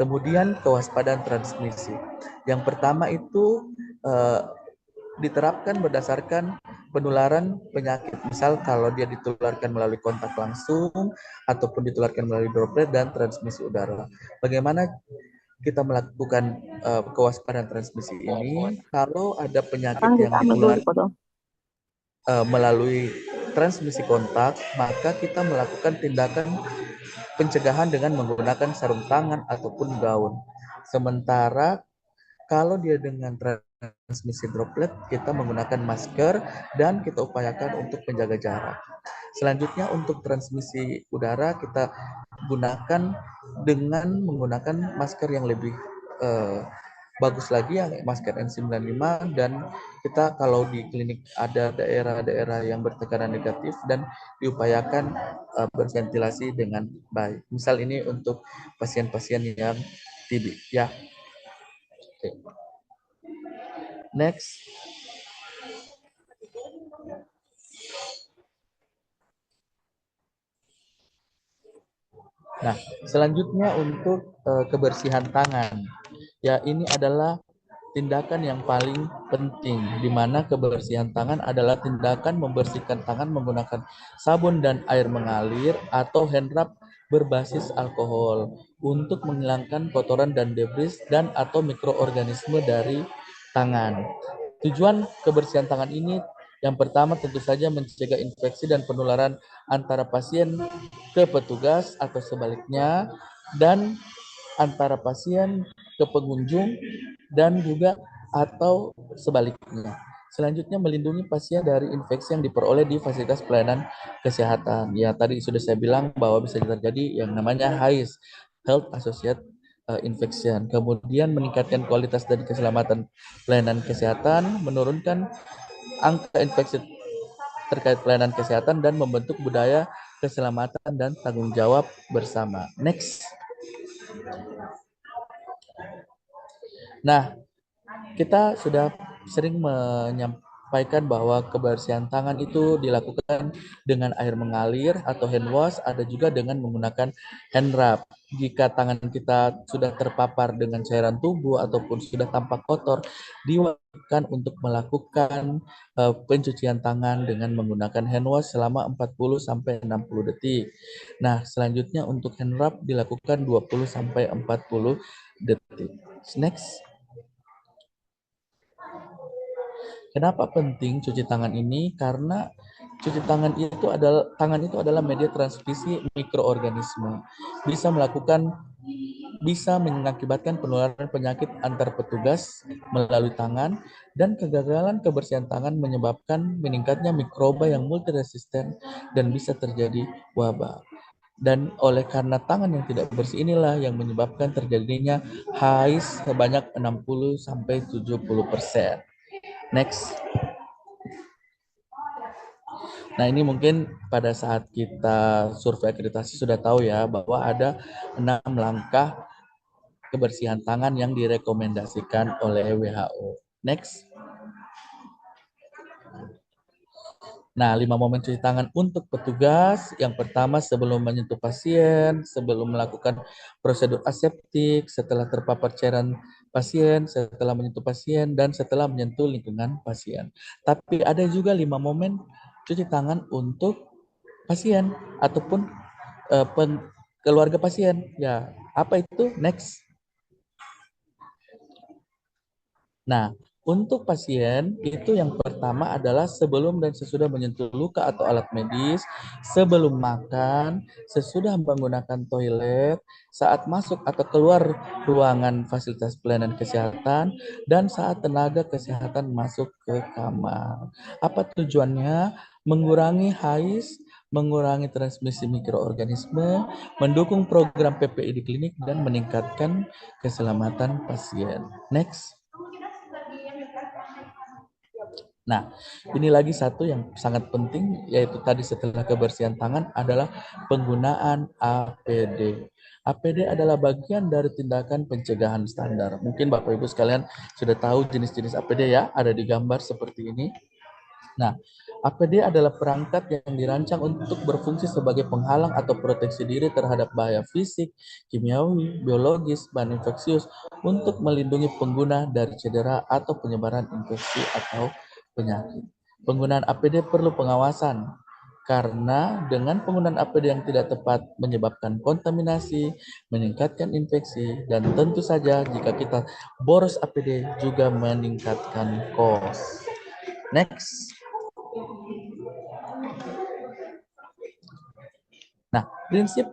Kemudian kewaspadaan transmisi. Yang pertama itu diterapkan berdasarkan penularan penyakit. Misal kalau dia ditularkan melalui kontak langsung ataupun ditularkan melalui droplet dan transmisi udara. Bagaimana kita melakukan kewaspadaan transmisi ini? Kalau ada penyakit yang ditular melalui transmisi kontak, maka kita melakukan tindakan pencegahan dengan menggunakan sarung tangan ataupun gaun. Sementara kalau dia dengan transmisi droplet, kita menggunakan masker dan kita upayakan untuk menjaga jarak. Selanjutnya untuk transmisi udara kita gunakan dengan menggunakan masker yang lebih bagus lagi, yang masker N95, dan kita kalau di klinik ada daerah-daerah yang bertekanan negatif dan diupayakan berventilasi dengan baik. Misal ini untuk pasien-pasien yang TB ya. Oke. Next. Nah, selanjutnya untuk kebersihan tangan. Ya, ini adalah tindakan yang paling penting, di mana kebersihan tangan adalah tindakan membersihkan tangan menggunakan sabun dan air mengalir atau hand rub berbasis alkohol untuk menghilangkan kotoran dan debris dan atau mikroorganisme dari tangan. Tujuan kebersihan tangan ini yang pertama tentu saja mencegah infeksi dan penularan antara pasien ke petugas atau sebaliknya, dan antara pasien ke pengunjung dan juga atau sebaliknya. Selanjutnya melindungi pasien dari infeksi yang diperoleh di fasilitas pelayanan kesehatan. Ya, tadi sudah saya bilang bahwa bisa terjadi yang namanya HAIS, Health Associated Infection. Kemudian meningkatkan kualitas dan keselamatan pelayanan kesehatan, menurunkan angka infeksi terkait pelayanan kesehatan, dan membentuk budaya keselamatan dan tanggung jawab bersama. Next. Nah, kita sudah sering menyampaikan bahwa kebersihan tangan itu dilakukan dengan air mengalir atau hand wash, ada juga dengan menggunakan hand rub. Jika tangan kita sudah terpapar dengan cairan tubuh ataupun sudah tampak kotor, diwajibkan untuk melakukan pencucian tangan dengan menggunakan hand wash selama 40-60 detik. Nah, selanjutnya untuk hand rub dilakukan 20-40 detik. Next. Kenapa penting cuci tangan ini? Karena cuci tangan itu adalah media transmisi mikroorganisme. Bisa mengakibatkan penularan penyakit antar petugas melalui tangan, dan kegagalan kebersihan tangan menyebabkan meningkatnya mikroba yang multiresisten dan bisa terjadi wabah. Dan oleh karena tangan yang tidak bersih inilah yang menyebabkan terjadinya HAIS sebanyak 60-70%. Next. Nah, ini mungkin pada saat kita survei akreditasi sudah tahu ya bahwa ada 6 langkah kebersihan tangan yang direkomendasikan oleh WHO. Next. Nah, 5 momen cuci tangan untuk petugas. Yang pertama, sebelum menyentuh pasien, sebelum melakukan prosedur aseptik, setelah terpapar cairan pasien, setelah menyentuh pasien, dan setelah menyentuh lingkungan pasien. Tapi ada juga 5 momen cuci tangan untuk pasien ataupun keluarga pasien. Ya, apa itu? Next. Nah, untuk pasien itu yang pertama adalah sebelum dan sesudah menyentuh luka atau alat medis, sebelum makan, sesudah menggunakan toilet, saat masuk atau keluar ruangan fasilitas pelayanan kesehatan, dan saat tenaga kesehatan masuk ke kamar. Apa tujuannya? Mengurangi HAIS, mengurangi transmisi mikroorganisme, mendukung program PPI di klinik, dan meningkatkan keselamatan pasien. Next. Nah, ini lagi satu yang sangat penting, yaitu tadi setelah kebersihan tangan adalah penggunaan APD. APD adalah bagian dari tindakan pencegahan standar. Mungkin Bapak Ibu sekalian sudah tahu jenis-jenis APD ya, ada di gambar seperti ini. Nah, APD adalah perangkat yang dirancang untuk berfungsi sebagai penghalang atau proteksi diri terhadap bahaya fisik, kimiawi, biologis, bahan infeksius untuk melindungi pengguna dari cedera atau penyebaran infeksi atau penyakit. Penggunaan APD perlu pengawasan karena dengan penggunaan APD yang tidak tepat menyebabkan kontaminasi, meningkatkan infeksi, dan tentu saja jika kita boros APD juga meningkatkan cost. Next. Nah, prinsip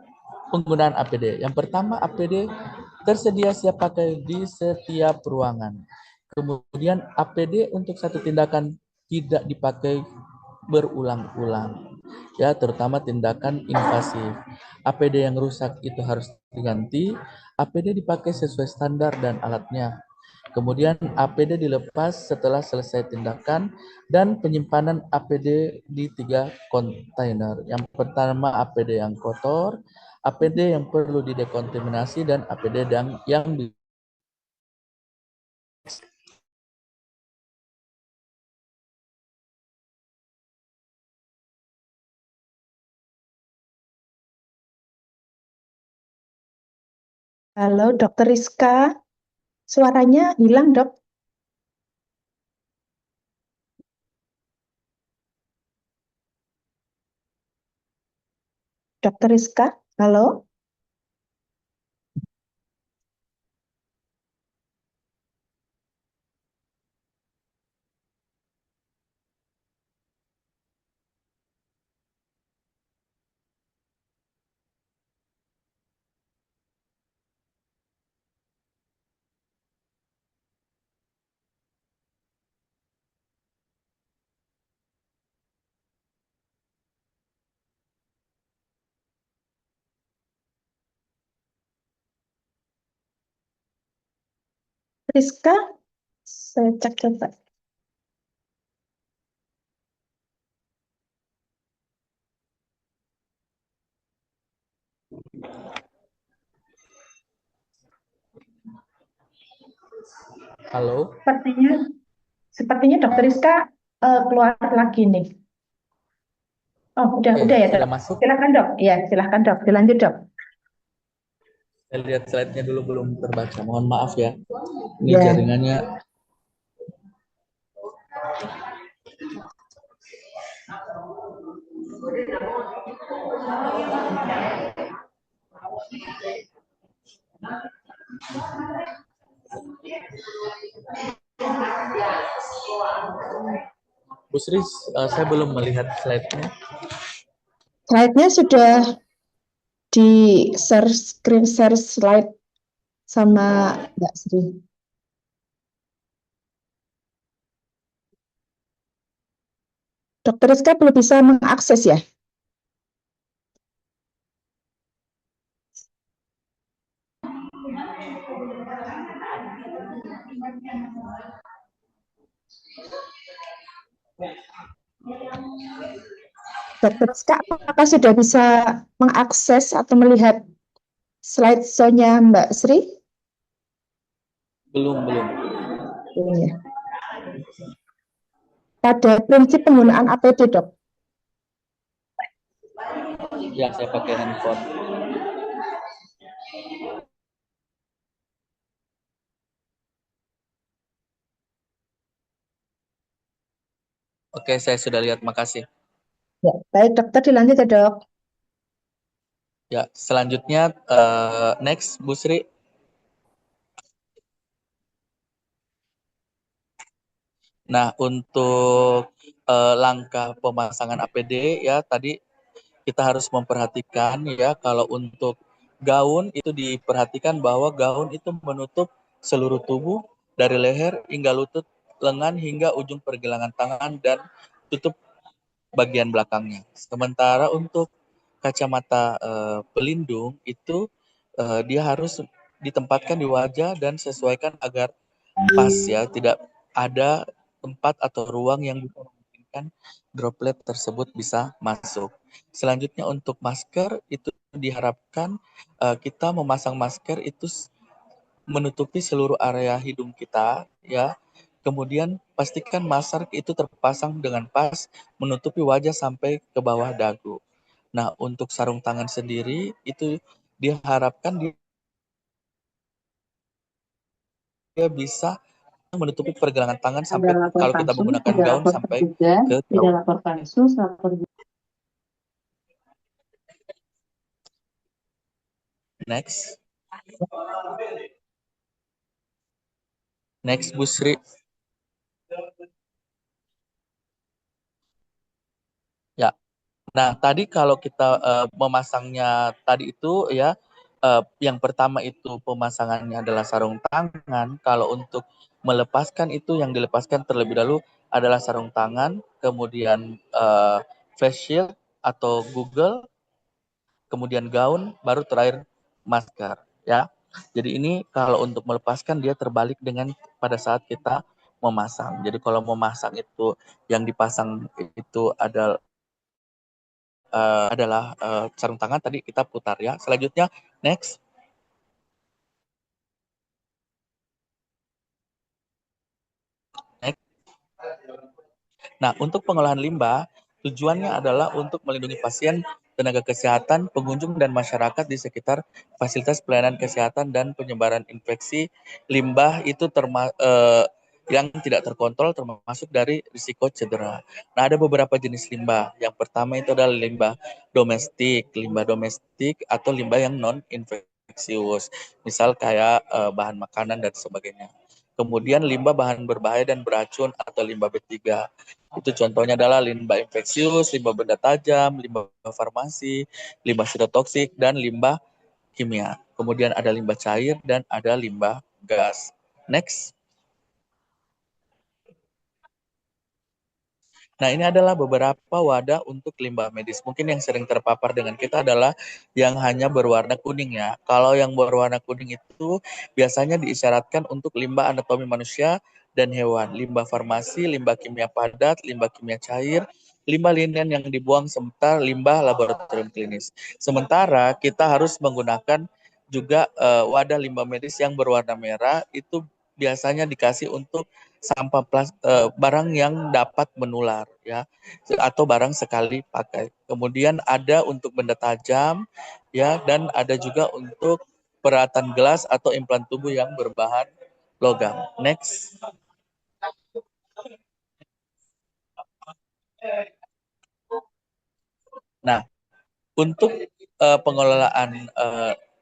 penggunaan APD. Yang pertama, APD tersedia siap pakai di setiap ruangan. Kemudian APD untuk satu tindakan tidak dipakai berulang-ulang. Ya, terutama tindakan invasif. APD yang rusak itu harus diganti. APD dipakai sesuai standar dan alatnya. Kemudian APD dilepas setelah selesai tindakan dan penyimpanan APD di 3 kontainer. Yang pertama APD yang kotor, APD yang perlu didekontaminasi, dan APD yang Halo, Dokter Rizka. Suaranya hilang, Dok. Dokter Rizka, halo. Rizka, saya cek coba. Halo. Sepertinya Dokter Rizka keluar lagi nih. Oh, udah ya, Dok. Sudah masuk. Silakan, Dok. Ya, silakan, Dok. Dilanjut, Dok. Saya lihat slide-nya dulu belum terbaca. Mohon maaf ya. Ini Ya. jaringannya. Bu Sri, saya belum melihat slide-nya. Slide-nya sudah di screen share slide sama Mbak Sri. Dokter Rizka belum bisa mengakses ya? Dokter Rizka, apakah sudah bisa mengakses atau melihat slide show-nya Mbak Sri? Belum. Ya. Pada prinsip penggunaan APD, Dok. Ya, saya pakai handphone. Oke, saya sudah lihat. Makasih. Ya, baik, Dokter, dilanjut ya, Dok. Ya, selanjutnya next, Bu Sri. Nah, untuk langkah pemasangan APD ya tadi kita harus memperhatikan ya, kalau untuk gaun itu diperhatikan bahwa gaun itu menutup seluruh tubuh dari leher hingga lutut, lengan hingga ujung pergelangan tangan, dan tutup bagian belakangnya. Sementara untuk kacamata pelindung itu dia harus ditempatkan di wajah dan sesuaikan agar pas ya, tidak ada tempat atau ruang yang bisa memungkinkan droplet tersebut bisa masuk. Selanjutnya untuk masker itu diharapkan kita memasang masker itu menutupi seluruh area hidung kita ya. Kemudian pastikan masker itu terpasang dengan pas menutupi wajah sampai ke bawah dagu. Nah, untuk sarung tangan sendiri itu diharapkan dia bisa menutupi pergelangan tangan sampai kalau kita menggunakan gaun sampai ke tidak lapor pansus, lapor next. Next, Bu Sri. Ya, Nah, tadi kalau kita memasangnya tadi itu ya, yang pertama itu pemasangannya adalah sarung tangan. Kalau untuk melepaskan itu yang dilepaskan terlebih dahulu adalah sarung tangan, kemudian face shield atau Google, kemudian gaun, baru terakhir masker ya. Jadi ini kalau untuk melepaskan dia terbalik dengan pada saat kita memasang. Jadi kalau memasang itu yang dipasang itu adalah sarung tangan, tadi kita putar ya. Selanjutnya next. Nah, untuk pengolahan limbah, tujuannya adalah untuk melindungi pasien, tenaga kesehatan, pengunjung, dan masyarakat di sekitar fasilitas pelayanan kesehatan dan penyebaran infeksi. Limbah itu yang tidak terkontrol termasuk dari risiko cedera. Nah, ada beberapa jenis limbah. Yang pertama itu adalah limbah domestik atau limbah yang non-infeksius. Misal kayak bahan makanan dan sebagainya. Kemudian limbah bahan berbahaya dan beracun atau limbah B3. Itu contohnya adalah limbah infeksius, limbah benda tajam, limbah farmasi, limbah sitotoksik, dan limbah kimia. Kemudian ada limbah cair dan ada limbah gas. Next. Nah, ini adalah beberapa wadah untuk limbah medis. Mungkin yang sering terpapar dengan kita adalah yang hanya berwarna kuning ya. Kalau yang berwarna kuning itu biasanya diisyaratkan untuk limbah anatomi manusia dan hewan, limbah farmasi, limbah kimia padat, limbah kimia cair, limbah linian yang dibuang serta limbah laboratorium klinis. Sementara kita harus menggunakan juga wadah limbah medis yang berwarna merah, itu biasanya dikasih untuk sampah barang yang dapat menular ya, atau barang sekali pakai. Kemudian ada untuk benda tajam ya, dan ada juga untuk peralatan gelas atau implan tubuh yang berbahan logam. Next. Nah, untuk pengelolaan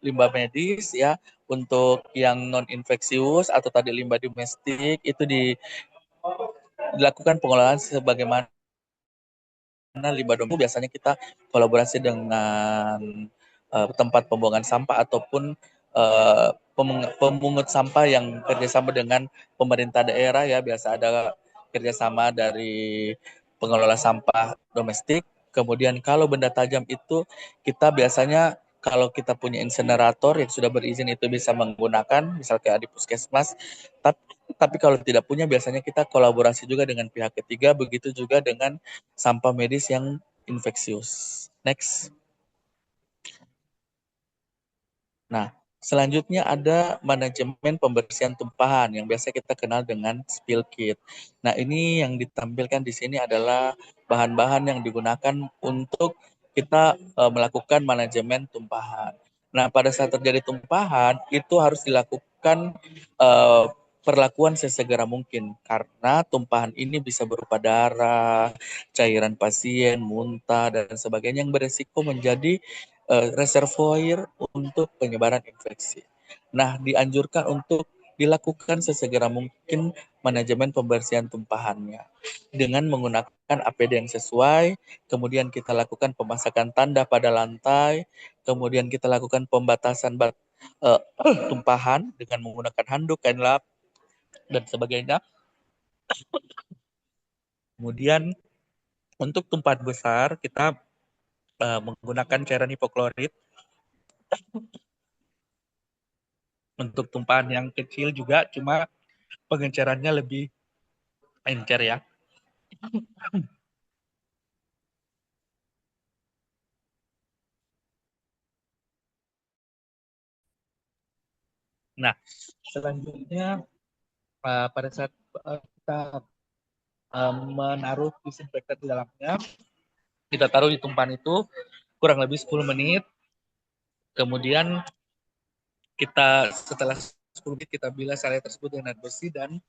limbah medis ya, untuk yang non infeksius atau tadi limbah domestik itu dilakukan pengelolaan sebagaimana limbah domestik. Biasanya kita kolaborasi dengan tempat pembuangan sampah ataupun pemungut sampah yang kerjasama dengan pemerintah daerah ya. Biasa ada kerjasama dari pengelola sampah domestik. Kemudian kalau benda tajam itu kita biasanya kalau kita punya insinerator yang sudah berizin itu bisa menggunakan, misal kayak di puskesmas. Tapi kalau tidak punya biasanya kita kolaborasi juga dengan pihak ketiga, begitu juga dengan sampah medis yang infeksius. Next. Nah, selanjutnya ada manajemen pembersihan tumpahan yang biasa kita kenal dengan spill kit. Nah, ini yang ditampilkan di sini adalah bahan-bahan yang digunakan untuk kita melakukan manajemen tumpahan. Nah, pada saat terjadi tumpahan itu harus dilakukan perlakuan sesegera mungkin karena tumpahan ini bisa berupa darah, cairan pasien, muntah dan sebagainya yang beresiko menjadi reservoir untuk penyebaran infeksi. Nah, dianjurkan untuk dilakukan sesegera mungkin manajemen pembersihan tumpahannya dengan menggunakan APD yang sesuai, kemudian kita lakukan pemasakan tanda pada lantai, kemudian kita lakukan pembatasan tumpahan dengan menggunakan handuk, kain lap, dan sebagainya. Kemudian untuk tumpahan besar kita menggunakan cairan hipoklorit. Untuk tumpahan yang kecil juga cuma pengencerannya lebih encer ya. Nah, selanjutnya pada saat kita menaruh disinfektan di dalamnya, kita taruh di tumpahan itu kurang lebih 10 menit. Kemudian kita setelah 10 menit kita bilas area tersebut dengan air bersih dan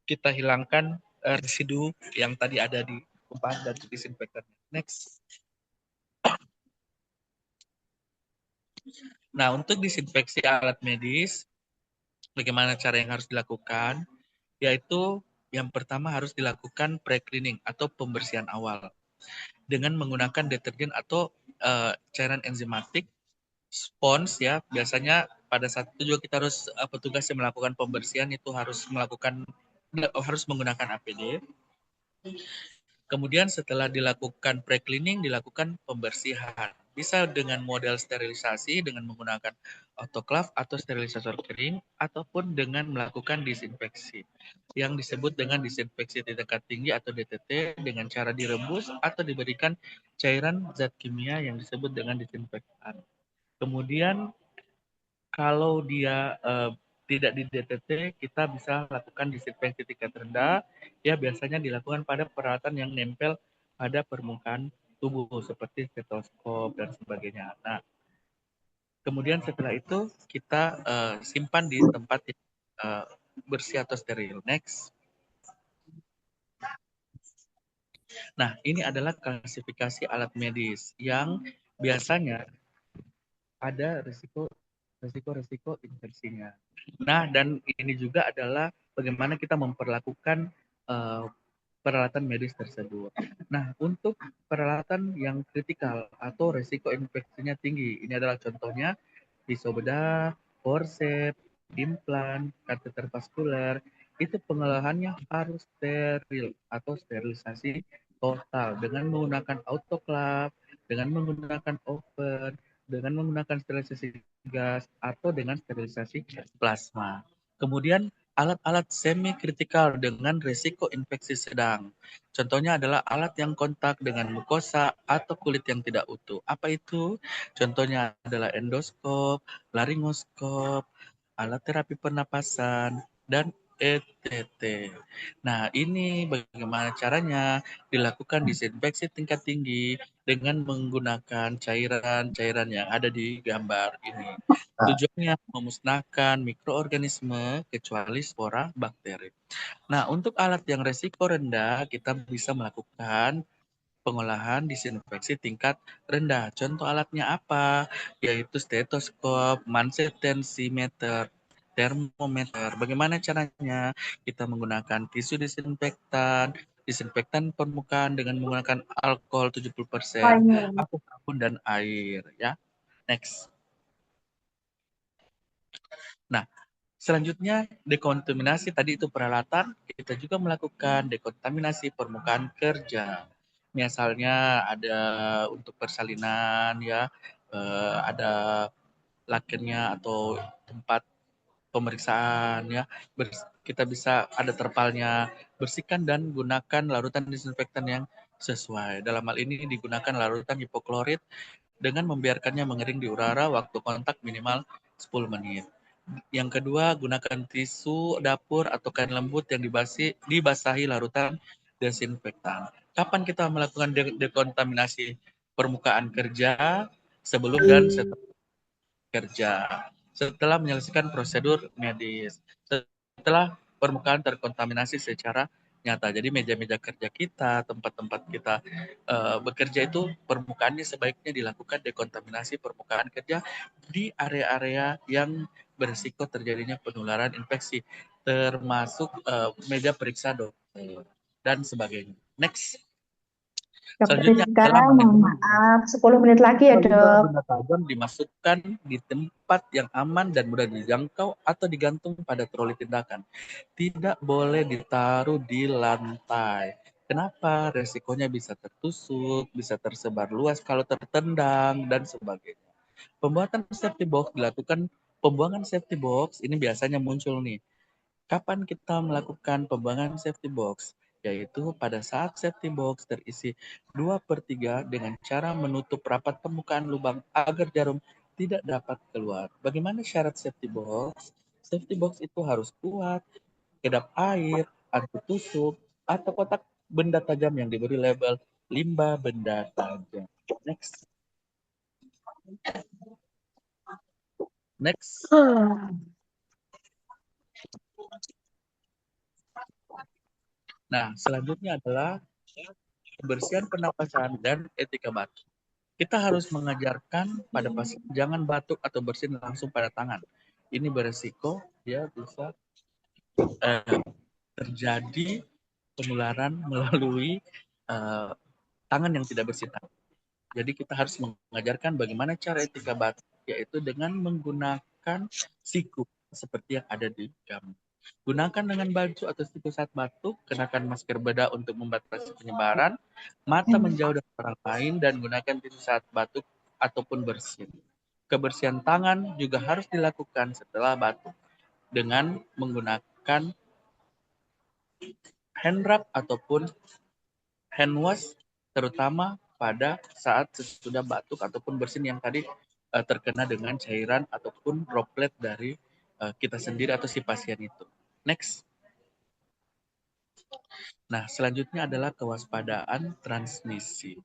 kita hilangkan residu yang tadi ada di tumpahan dan disinfektan. Next. Nah, untuk disinfeksi alat medis, bagaimana cara yang harus dilakukan? Yaitu yang pertama harus dilakukan pre-cleaning atau pembersihan awal. dengan menggunakan deterjen atau cairan enzimatik, spons ya. Biasanya pada saat itu juga kita harus petugas yang melakukan pembersihan itu harus menggunakan APD. Kemudian setelah dilakukan pre-cleaning, dilakukan pembersihan. Bisa dengan model sterilisasi dengan menggunakan autoclave atau sterilisator kering, ataupun dengan melakukan disinfeksi yang disebut dengan disinfeksi di tingkat tinggi atau DTT dengan cara direbus atau diberikan cairan zat kimia yang disebut dengan disinfektan. Kemudian kalau dia tidak di DTT, kita bisa lakukan disinfeksi tingkat rendah. Ya, biasanya dilakukan pada peralatan yang nempel pada permukaan tubuh seperti stetoskop dan sebagainya. Nah, kemudian setelah itu kita simpan di tempat yang bersih atau steril. Next. Nah, ini adalah klasifikasi alat medis yang biasanya ada risiko infeksinya. Nah, dan ini juga adalah bagaimana kita memperlakukan peralatan medis tersebut. Nah, untuk peralatan yang kritikal atau risiko infeksinya tinggi, ini adalah contohnya pisau bedah, forceps, implan, kateter vaskuler, itu pengolahannya harus steril atau sterilisasi total dengan menggunakan autoclave, dengan menggunakan oven, dengan menggunakan sterilisasi gas, atau dengan sterilisasi plasma. Kemudian alat-alat semi kritikal dengan risiko infeksi sedang. Contohnya adalah alat yang kontak dengan mukosa atau kulit yang tidak utuh. Apa itu? Contohnya adalah endoskop, laringoskop, alat terapi pernapasan, dan ETT. Nah, ini bagaimana caranya dilakukan disinfeksi tingkat tinggi dengan menggunakan cairan-cairan yang ada di gambar ini. Tujuannya memusnahkan mikroorganisme kecuali spora bakteri. Nah, untuk alat yang resiko rendah, kita bisa melakukan pengolahan disinfeksi tingkat rendah. Contoh alatnya apa? Yaitu stetoskop, manset tensimeter, termometer. Bagaimana caranya? Kita menggunakan tisu disinfektan permukaan dengan menggunakan alkohol 70%, aku sabun dan air ya. Next. Nah, selanjutnya dekontaminasi tadi itu peralatan, kita juga melakukan dekontaminasi permukaan kerja. Misalnya ada untuk persalinan ya, ada lakernya atau tempat pemeriksaan ya. Kita bisa ada terpalnya, bersihkan dan gunakan larutan disinfektan yang sesuai. Dalam hal ini digunakan larutan hipoklorit dengan membiarkannya mengering di udara waktu kontak minimal 10 menit. Yang kedua, gunakan tisu dapur atau kain lembut yang dibasahi larutan desinfektan. Kapan kita melakukan dekontaminasi permukaan kerja? Sebelum dan setelah kerja. Setelah menyelesaikan prosedur medis. Setelah permukaan terkontaminasi secara nyata. Jadi meja-meja kerja kita, tempat-tempat kita bekerja itu permukaannya sebaiknya dilakukan dekontaminasi permukaan kerja di area-area yang berisiko terjadinya penularan infeksi, termasuk meja periksa dokter dan sebagainya. Next. Dr. Selanjutnya Rizka, adalah mohon maaf, 10 menit lagi ya, Dok. benda tajam dimasukkan di tempat yang aman dan mudah dijangkau atau digantung pada troli tindakan. Tidak boleh ditaruh di lantai. Kenapa? Resikonya bisa tertusuk, bisa tersebar luas kalau tertendang, dan sebagainya. Pembuatan safety box dilakukan, pembuangan safety box ini biasanya muncul nih. Kapan kita melakukan pembuangan safety box? Yaitu pada saat safety box terisi 2/3 dengan cara menutup rapat permukaan lubang agar jarum tidak dapat keluar. Bagaimana syarat safety box? Safety box itu harus kuat, kedap air, anti tusuk, atau kotak benda tajam yang diberi label limbah benda tajam. Next. Next. Nah, selanjutnya adalah kebersihan pernapasan dan etika batuk. Kita harus mengajarkan pada pasien jangan batuk atau bersin langsung pada tangan. Ini beresiko dia bisa terjadi penularan melalui tangan yang tidak bersih. Jadi kita harus mengajarkan bagaimana cara etika batuk, yaitu dengan menggunakan siku seperti yang ada di gambar. Gunakan dengan baju atau siku saat batuk, kenakan masker bedah untuk membatasi penyebaran, mata menjauh dari orang lain, dan gunakan tisu saat batuk ataupun bersin. Kebersihan tangan juga harus dilakukan setelah batuk dengan menggunakan hand rub ataupun hand wash, terutama pada saat sesudah batuk ataupun bersin yang tadi terkena dengan cairan ataupun droplet dari kita sendiri atau si pasien itu. Next. Nah, selanjutnya adalah kewaspadaan transmisi.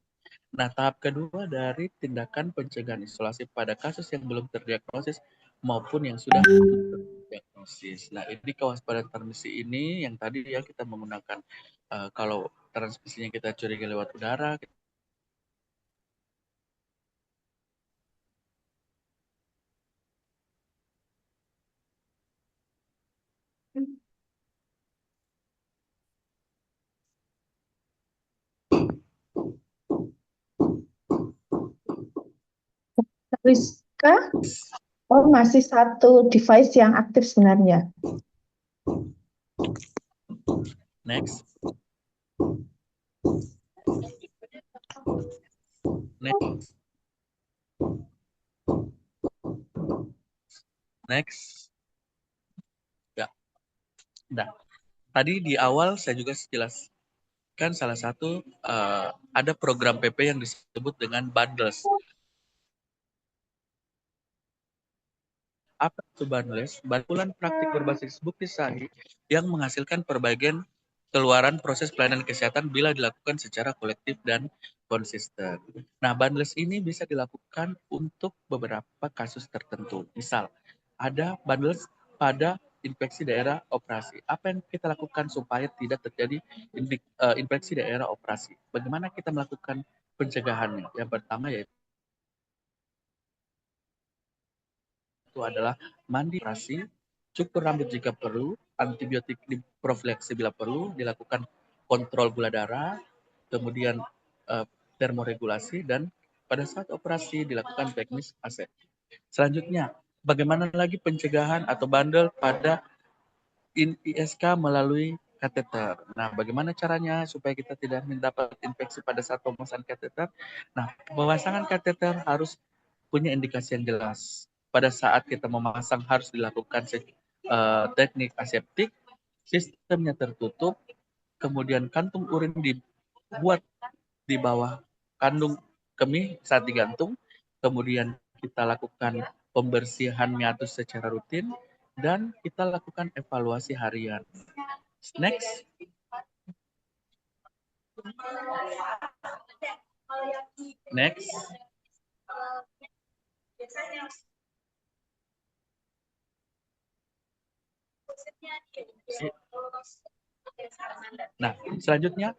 Nah, tahap kedua dari tindakan pencegahan isolasi pada kasus yang belum terdiagnosis maupun yang sudah terdiagnosis. Nah, ini kewaspadaan transmisi ini yang tadi ya kita menggunakan kalau transmisinya kita curiga lewat udara, Rizka, oh masih satu device yang aktif sebenarnya. Next. Next. Next. Ya. Nah, tadi di awal saya juga jelaskan salah satu ada program PP yang disebut dengan bundles. Apa itu bundles? Kumpulan praktik berbasis bukti sahih yang menghasilkan perbaikan keluaran proses pelayanan kesehatan bila dilakukan secara kolektif dan konsisten. Nah, bundles ini bisa dilakukan untuk beberapa kasus tertentu. Misal, ada bundles pada infeksi daerah operasi. Apa yang kita lakukan supaya tidak terjadi infeksi daerah operasi? Bagaimana kita melakukan pencegahannya? Yang pertama yaitu adalah mandi operasi, cukur rambut jika perlu, antibiotik profilaksis bila perlu, dilakukan kontrol gula darah, kemudian termoregulasi, dan pada saat operasi dilakukan teknis aseptik. Selanjutnya, bagaimana lagi pencegahan atau bandel pada ISK melalui kateter. Nah, bagaimana caranya supaya kita tidak mendapat infeksi pada saat pemasangan kateter? Nah, pemasangan kateter harus punya indikasi yang jelas. Pada saat kita memasang harus dilakukan teknik aseptik, sistemnya tertutup, kemudian kantung urin dibuat di bawah kandung kemih saat digantung, kemudian kita lakukan pembersihan meatus secara rutin, dan kita lakukan evaluasi harian. Next. Next. Nah, selanjutnya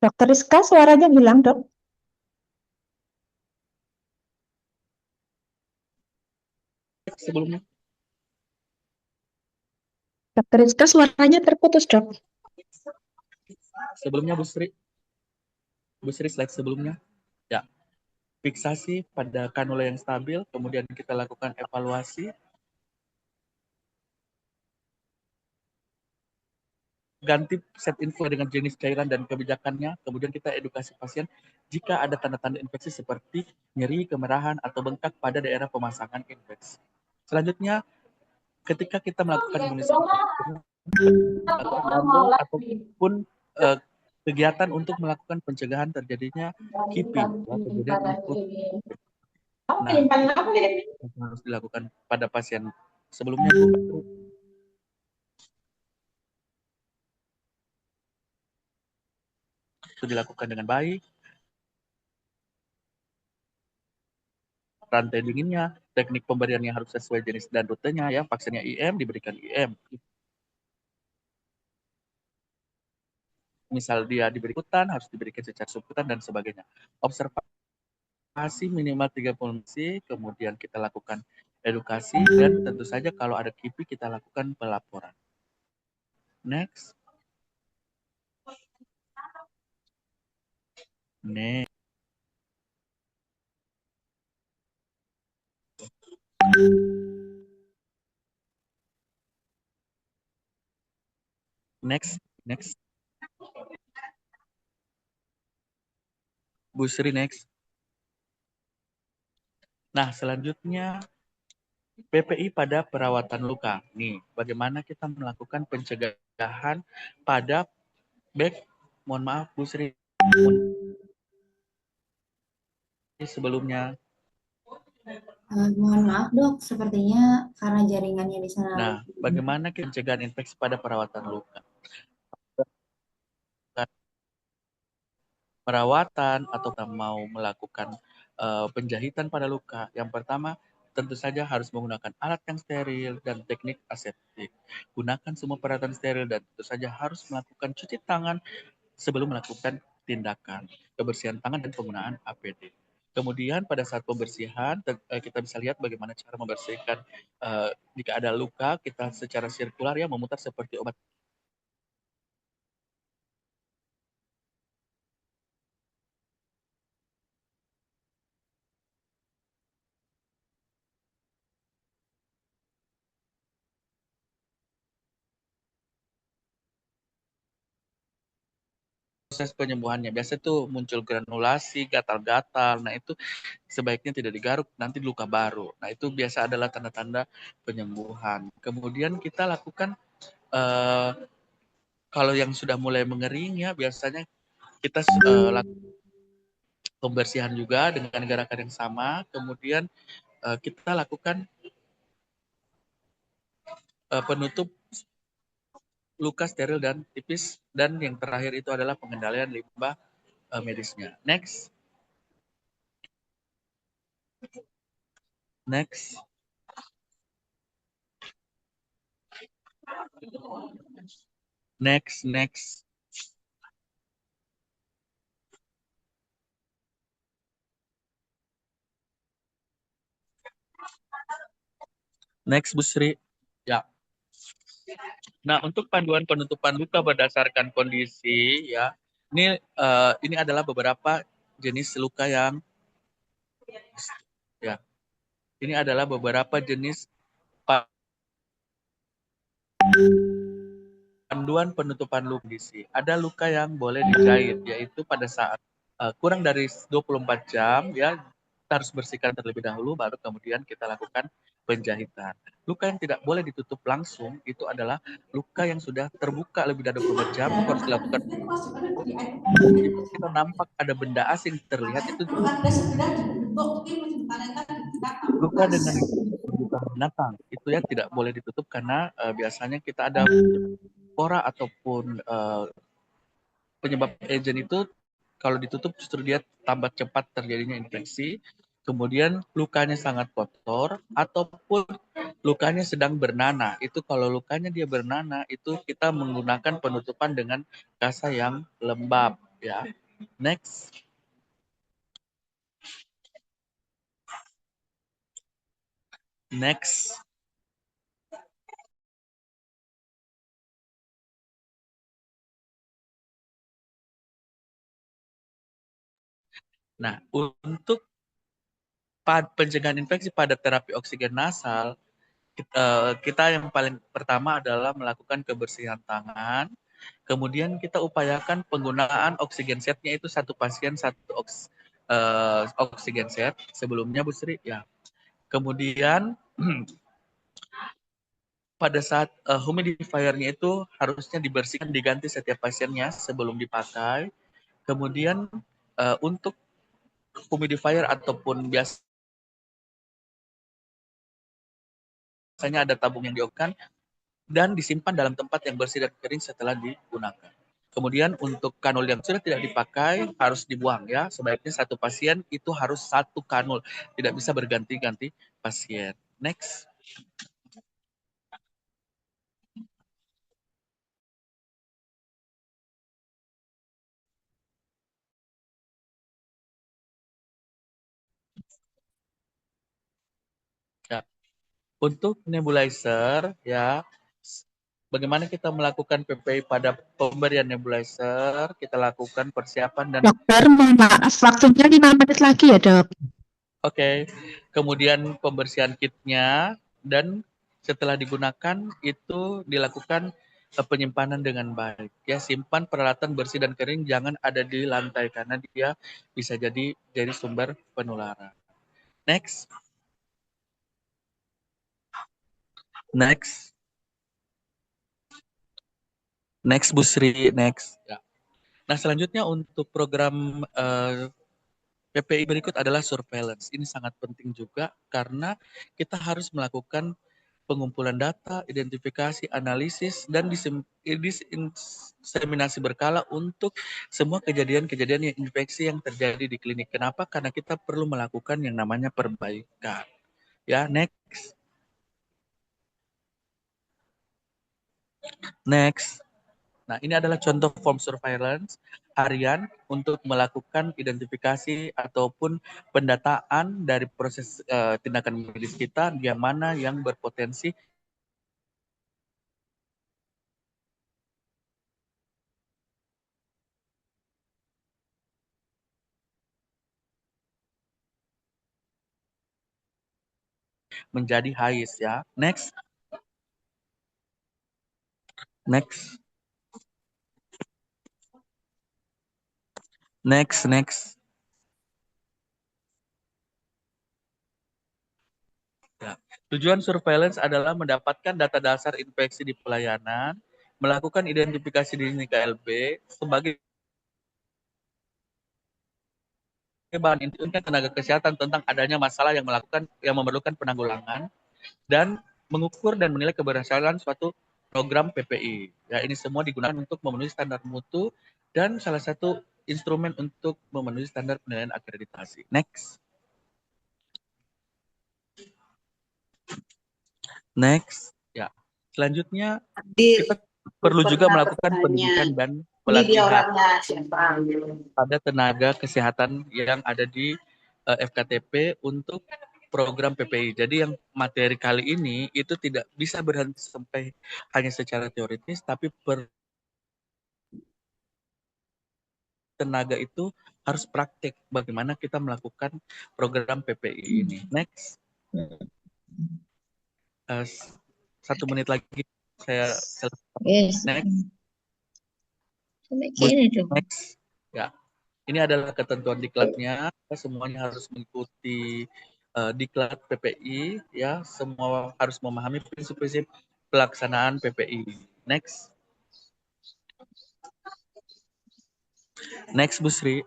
Dokter Rizka, suaranya hilang, Dok. sebelumnya. Dokter Rizka, suaranya terputus, Dok. Sebelumnya Bu Sri slide sebelumnya. Ya. Fiksasi pada kanula yang stabil, kemudian kita lakukan evaluasi, ganti set info dengan jenis cairan dan kebijakannya, kemudian kita edukasi pasien jika ada tanda-tanda infeksi seperti nyeri, kemerahan, atau bengkak pada daerah pemasangan infeksi. Selanjutnya, ketika kita melakukan imunisasi ataupun kegiatan untuk melakukan pencegahan terjadinya KIPI, kemudian harus dilakukan pada pasien sebelumnya. Itu dilakukan dengan baik. Rantai dinginnya, teknik pemberiannya harus sesuai jenis dan rutenya ya. Vaksinnya IM diberikan IM. Misal dia diberi hutan, harus diberikan secara subkutan dan sebagainya. Observasi Kasih minimal 30 menit, kemudian kita lakukan edukasi, dan tentu saja kalau ada KIPI kita lakukan pelaporan. Next. Next. Next. Bu Sri, next. Nah, selanjutnya PPI pada perawatan luka. Nih, bagaimana kita melakukan pencegahan pada mohon maaf Bu Sri, sebelumnya. Mohon maaf dok, sepertinya karena jaringannya di sana. Nah, bagaimana pencegahan infeksi pada perawatan luka? Perawatan atau kita mau melakukan penjahitan pada luka, yang pertama tentu saja harus menggunakan alat yang steril dan teknik aseptik. Gunakan semua peralatan steril dan tentu saja harus melakukan cuci tangan sebelum melakukan tindakan, kebersihan tangan dan penggunaan APD. Kemudian pada saat pembersihan kita bisa lihat bagaimana cara membersihkan jika ada luka, kita secara sirkular ya memutar seperti obat. Proses penyembuhannya biasa tuh muncul granulasi, gatal-gatal. Nah, itu sebaiknya tidak digaruk, nanti luka baru. Nah, itu biasa adalah tanda-tanda penyembuhan. Kemudian kita lakukan kalau yang sudah mulai mengering ya biasanya kita lakukan pembersihan juga dengan gerakan yang sama. Kemudian kita lakukan penutup luka steril dan tipis, dan yang terakhir itu adalah pengendalian limbah medisnya. Next. Next. Next, Bu Sri. Ya. Nah, untuk panduan penutupan luka berdasarkan kondisi ya, ini adalah beberapa jenis luka yang ya. Ini adalah beberapa jenis panduan penutupan luka kondisi. Ada luka yang boleh dijahit, yaitu pada saat kurang dari 24 jam ya, kita harus bersihkan terlebih dahulu, baru kemudian kita lakukan penjahitan. Luka yang tidak boleh ditutup langsung itu adalah luka yang sudah terbuka lebih dari 24 jam, itu harus dilakukan. Kita nampak ada benda asing terlihat, itu luka dengan binatang itu ya tidak boleh ditutup karena biasanya kita ada spora ataupun penyebab agent itu kalau ditutup justru dia tambah cepat terjadinya infeksi. Kemudian lukanya sangat kotor ataupun lukanya sedang bernanah. Itu kalau lukanya dia bernanah itu kita menggunakan penutupan dengan kasa yang lembab ya. Next. Nah, untuk pencegahan infeksi pada terapi oksigen nasal, kita yang paling pertama adalah melakukan kebersihan tangan. Kemudian kita upayakan penggunaan oksigen setnya itu satu pasien satu oksigen set sebelumnya Bu Sri ya. Kemudian pada saat humidifier-nya itu harusnya dibersihkan, diganti setiap pasiennya sebelum dipakai. Kemudian untuk humidifier ataupun biasanya ada tabung yang diokan dan disimpan dalam tempat yang bersih dan kering setelah digunakan. Kemudian untuk kanul yang sudah tidak dipakai harus dibuang ya. Sebaiknya satu pasien itu harus satu kanul, tidak bisa berganti-ganti pasien. Next. Untuk nebulizer, ya, bagaimana kita melakukan PPI pada pemberian nebulizer, kita lakukan persiapan dan Dokter, mohon maaf, waktunya 5 menit lagi ya, Dok. Oke, kemudian pembersihan kitnya dan setelah digunakan itu dilakukan penyimpanan dengan baik. Ya, simpan peralatan bersih dan kering, jangan ada di lantai karena dia bisa jadi sumber penularan. Next, next, next Bu Sri, next. Ya. Nah, selanjutnya untuk program PPI berikut adalah surveillance. Ini sangat penting juga karena kita harus melakukan pengumpulan data, identifikasi, analisis, dan diseminasi berkala untuk semua kejadian-kejadian infeksi yang terjadi di klinik. Kenapa? Karena kita perlu melakukan yang namanya perbaikan. Ya, next. Next. Nah, ini adalah contoh form surveillance harian untuk melakukan identifikasi ataupun pendataan dari proses tindakan medis kita, yang mana yang berpotensi menjadi HIS ya. Next. Next. Next, next. Ya. Tujuan surveillance adalah mendapatkan data dasar infeksi di pelayanan, melakukan identifikasi dini KLB sebagai bahan intikan tenaga kesehatan tentang adanya masalah yang memerlukan penanggulangan dan mengukur dan menilai keberhasilan suatu program PPI. Ya, ini semua digunakan untuk memenuhi standar mutu dan salah satu instrumen untuk memenuhi standar penilaian akreditasi. Next. Next. Ya. Selanjutnya kita perlu juga melakukan pendidikan dan pelatihan pada tenaga kesehatan yang ada di FKTP untuk program PPI. Jadi yang materi kali ini itu tidak bisa berhenti sampai hanya secara teoritis, tapi tenaga itu harus praktik bagaimana kita melakukan program PPI ini. Next. 1 menit lagi saya selesai. Yes. Next. Next. Ya. Ini adalah ketentuan diklatnya. Semuanya harus mengikuti diklat PPI. Ya, semua harus memahami prinsip-prinsip pelaksanaan PPI. Next. Next, Bu Sri.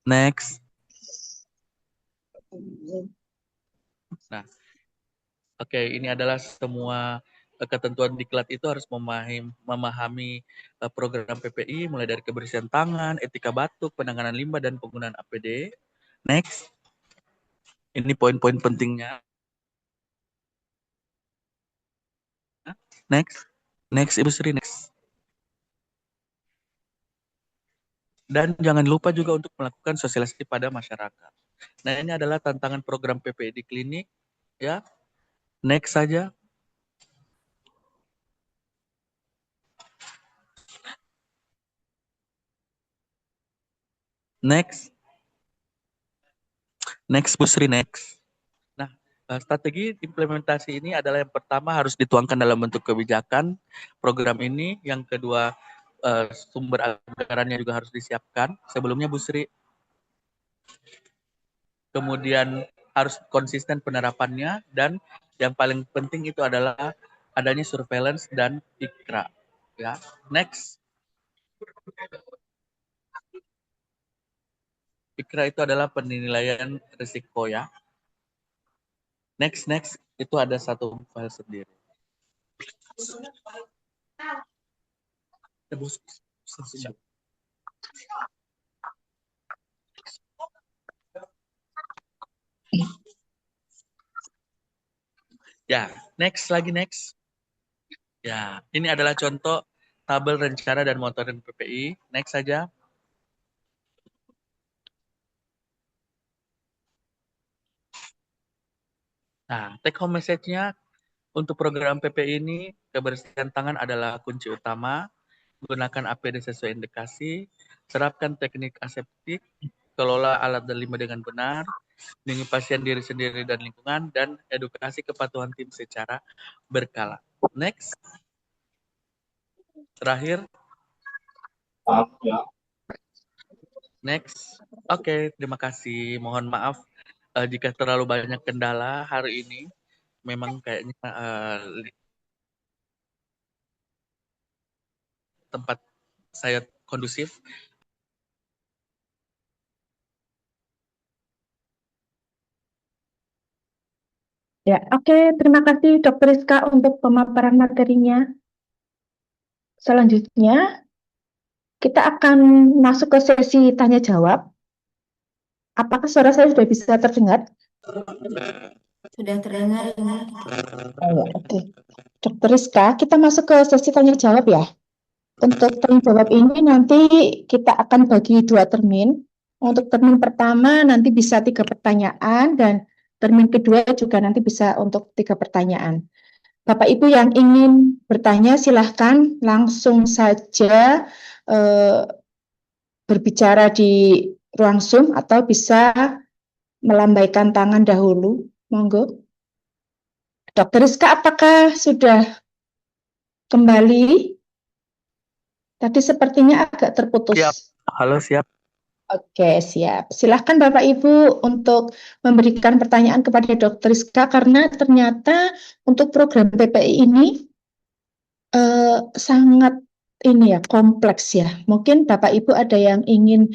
Next. Nah, oke, ini adalah semua ketentuan diklat itu harus memahami program PPI mulai dari kebersihan tangan, etika batuk, penanganan limbah, dan penggunaan APD. Next. Ini poin-poin pentingnya. Next. Next, Ibu Sri, next. Dan jangan lupa juga untuk melakukan sosialisasi pada masyarakat. Nah, ini adalah tantangan program PPI di klinik. Ya, next saja. Next. Next, Bu Sri, next. Nah, strategi implementasi ini adalah yang pertama harus dituangkan dalam bentuk kebijakan program ini. Yang kedua, sumber anggarannya juga harus disiapkan. Sebelumnya, Bu Sri. Kemudian harus konsisten penerapannya, dan yang paling penting itu adalah adanya surveillance dan IKRA. Ya, next. IKRA itu adalah penilaian risiko ya. Next, itu ada satu file sendiri. Ya, next. Ya, ini adalah contoh tabel rencana dan monitoring PPI. Next saja. Nah, take home message-nya untuk program PPI ini, kebersihan tangan adalah kunci utama. Gunakan APD sesuai indikasi, terapkan teknik aseptik, kelola alat dan limbah dengan benar, lindungi pasien diri sendiri dan lingkungan, dan edukasi kepatuhan tim secara berkala. Next. Terakhir. Next. Oke, terima kasih. Mohon maaf jika terlalu banyak kendala hari ini. Memang kayaknya tempat saya kondusif. Ya, oke. Terima kasih Dr. Rizka untuk pemaparan materinya. Selanjutnya, kita akan masuk ke sesi tanya jawab. Apakah suara saya sudah bisa terdengar? Sudah terdengar ini. Oh, ya, oke. Dr. Rizka, kita masuk ke sesi tanya jawab ya. Untuk tanya jawab ini nanti kita akan bagi 2 termin. Untuk termin pertama nanti bisa 3 pertanyaan dan termin kedua juga nanti bisa untuk 3 pertanyaan. Bapak Ibu yang ingin bertanya silahkan langsung saja berbicara di ruang Zoom atau bisa melambaikan tangan dahulu. Monggo. Dr. Rizka, apakah sudah kembali? Tadi sepertinya agak terputus. Siap. Halo, siap. Oke, siap. Silahkan Bapak Ibu untuk memberikan pertanyaan kepada Dr. Rizka karena ternyata untuk program PPI ini sangat ini ya kompleks ya. Mungkin Bapak Ibu ada yang ingin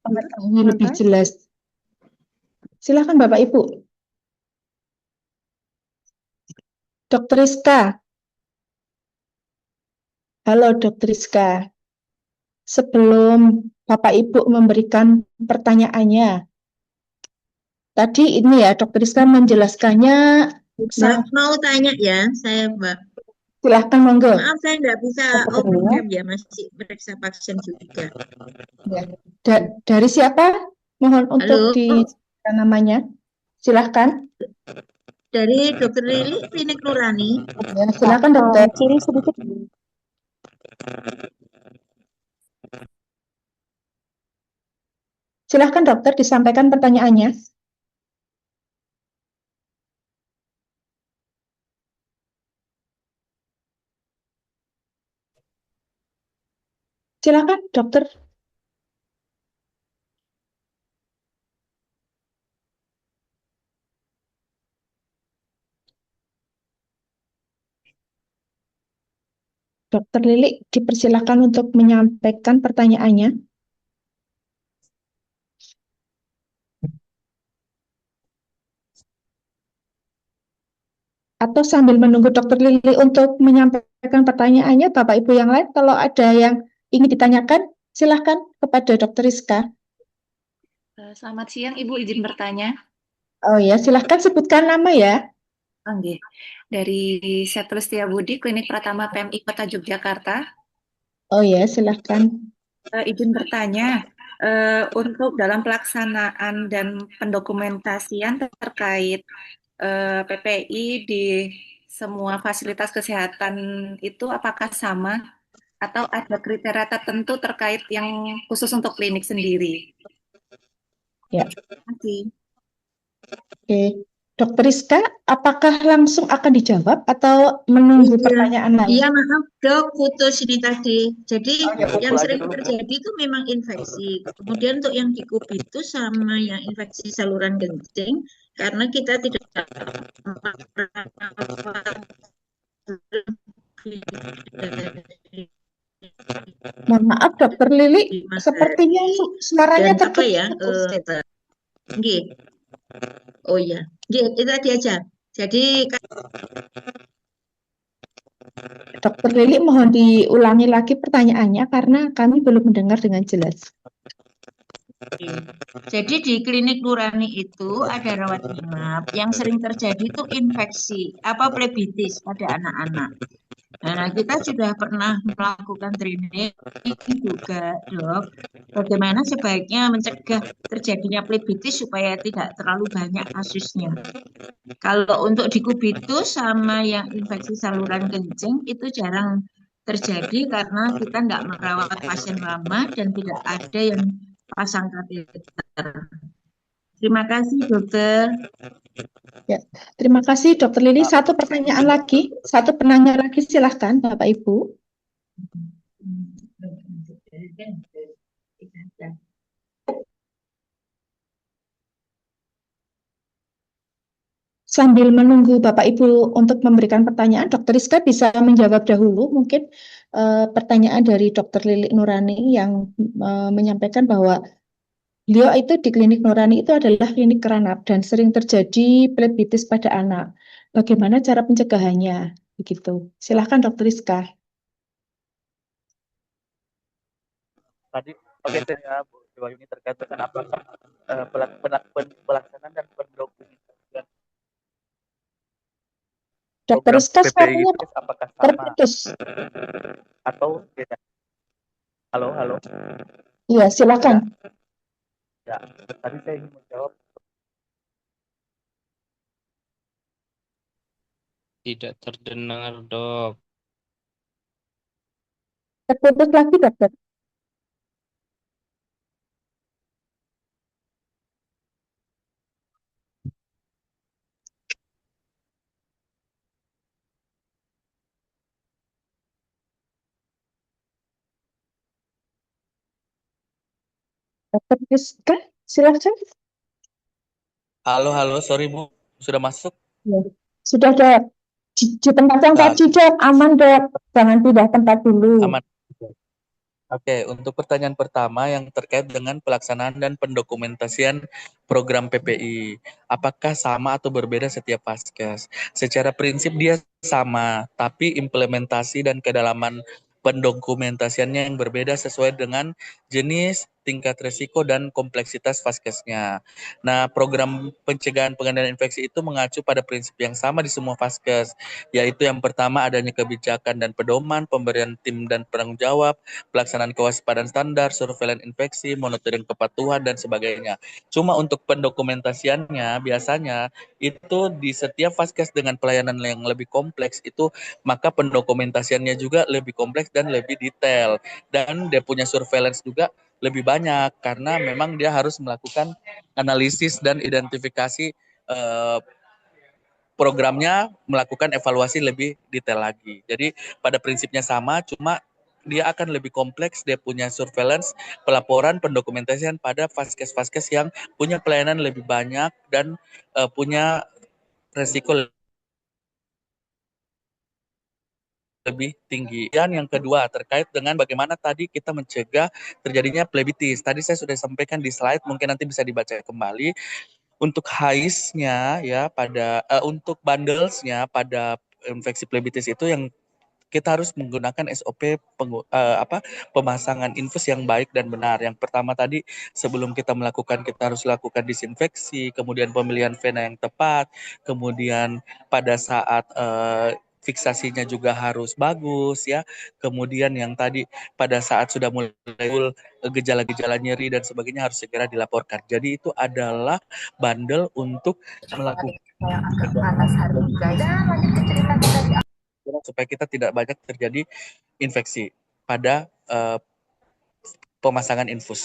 mengetahui lebih jelas. Silahkan Bapak Ibu. Dr. Rizka. Halo Dr. Rizka. Sebelum Bapak Ibu memberikan pertanyaannya, tadi ini ya Dr. Rizka menjelaskannya. Mbak, mau tanya ya, saya Mbak. Silahkan monggo. Maaf, saya nggak bisa open cam ya, masih periksa pasien juga. Ya. Dari siapa? Mohon untuk di namanya. Silahkan. Dari Dr. Lili, Klinik Nurani. Ya, silahkan dokter. Ciri sedikit. Silahkan dokter disampaikan pertanyaannya. Silakan dokter. Dokter Lili dipersilakan untuk menyampaikan pertanyaannya. Atau sambil menunggu Dokter Lili untuk menyampaikan pertanyaannya, Bapak Ibu yang lain, kalau ada yang ingin ditanyakan, silahkan kepada Dokter Rizka. Selamat siang, Ibu, izin bertanya. Oh ya, silahkan sebutkan nama ya. Oke. Dari Setel Setiabudi, Klinik Pratama PMI Kota Yogyakarta. Oh ya, silahkan. Izin bertanya, untuk dalam pelaksanaan dan pendokumentasian terkait PPI di semua fasilitas kesehatan itu apakah sama atau ada kriteria tertentu terkait yang khusus untuk klinik sendiri? Ya. Terima kasih. Oke, Dokter Rizka, apakah langsung akan dijawab atau menunggu pertanyaan lain? Iya, maaf dok, putus ini tadi. Jadi yang sering terjadi itu memang infeksi. Kemudian untuk yang dikubitus sama yang infeksi saluran kencing, karena kita tidak Mohon maaf, Dokter Lili, sepertinya suaranya terputus. Oh iya, itu tadi aja. Jadi Dokter Lili mohon diulangi lagi pertanyaannya karena kami belum mendengar dengan jelas. Jadi di Klinik Nurani itu ada rawat inap yang sering terjadi itu infeksi apa plebitis pada anak-anak. Nah, kita sudah pernah melakukan training juga, Dok. Bagaimana sebaiknya mencegah terjadinya plebitis supaya tidak terlalu banyak kasusnya. Kalau untuk dikubitus sama yang infeksi saluran kencing itu jarang terjadi karena kita nggak merawat pasien lama dan tidak ada yang pasang kateter. Terima kasih, Dokter. Ya, terima kasih Dokter Lili. Satu pertanyaan lagi, satu penanya lagi, silahkan Bapak Ibu. Sambil menunggu Bapak Ibu untuk memberikan pertanyaan, Dokter Rizka bisa menjawab dahulu mungkin pertanyaan dari Dokter Lili Nurani yang menyampaikan bahwa beliau itu di klinik Nurani itu adalah klinik keranap dan sering terjadi plebitis pada anak. Bagaimana cara pencegahannya? Begitu. Silahkan Dokter Rizka. Tadi oke saya Bu Dewahyuni terkait dengan apakah pelaksanaan dan pendokumentasian Dokter program Rizka PPI suaranya itu apakah sama terputus. atau beda? Halo. Iya, silakan. Ya, tadi saya ingin menjawab. Tidak terdengar, Dok. Terputus lagi, Dokter. Dokter Rizka, silakan. Halo, sorry Bu, sudah masuk? Ya. Sudah, Dok. Di tempat yang tadi, Dok. Aman, Dok. Jangan pindah tempat dulu. Aman. Oke, untuk pertanyaan pertama yang terkait dengan pelaksanaan dan pendokumentasian program PPI. Apakah sama atau berbeda setiap Vaskes? Secara prinsip dia sama, tapi implementasi dan kedalaman pendokumentasiannya yang berbeda sesuai dengan jenis, tingkat risiko, dan kompleksitas Vaskesnya. Nah, program pencegahan pengendalian infeksi itu mengacu pada prinsip yang sama di semua Vaskes, yaitu yang pertama adanya kebijakan dan pedoman, pemberian tim dan penanggung jawab, pelaksanaan kewaspadaan standar, surveillance infeksi, monitoring kepatuhan, dan sebagainya. Cuma untuk pendokumentasiannya, biasanya itu di setiap Vaskes dengan pelayanan yang lebih kompleks itu, maka pendokumentasiannya juga lebih kompleks dan lebih detail. Dan dia punya surveillance juga lebih banyak, karena memang dia harus melakukan analisis dan identifikasi programnya, melakukan evaluasi lebih detail lagi. Jadi pada prinsipnya sama, cuma dia akan lebih kompleks, dia punya surveillance, pelaporan, pendokumentasian pada Vaskes-Vaskes yang punya pelayanan lebih banyak dan punya resiko lebih tinggi. Dan yang kedua terkait dengan bagaimana tadi kita mencegah terjadinya plebitis. Tadi saya sudah sampaikan di slide, mungkin nanti bisa dibaca kembali. Untuk HAIS-nya ya pada untuk bundles-nya pada infeksi plebitis itu yang kita harus menggunakan SOP pemasangan infus yang baik dan benar. Yang pertama tadi sebelum kita harus lakukan disinfeksi, kemudian pemilihan vena yang tepat, kemudian pada saat fiksasinya juga harus bagus ya. Kemudian yang tadi pada saat sudah mulai gejala-gejala nyeri dan sebagainya harus segera dilaporkan. Jadi itu adalah bundle untuk melakukan supaya kita tidak banyak terjadi infeksi pada pemasangan infus.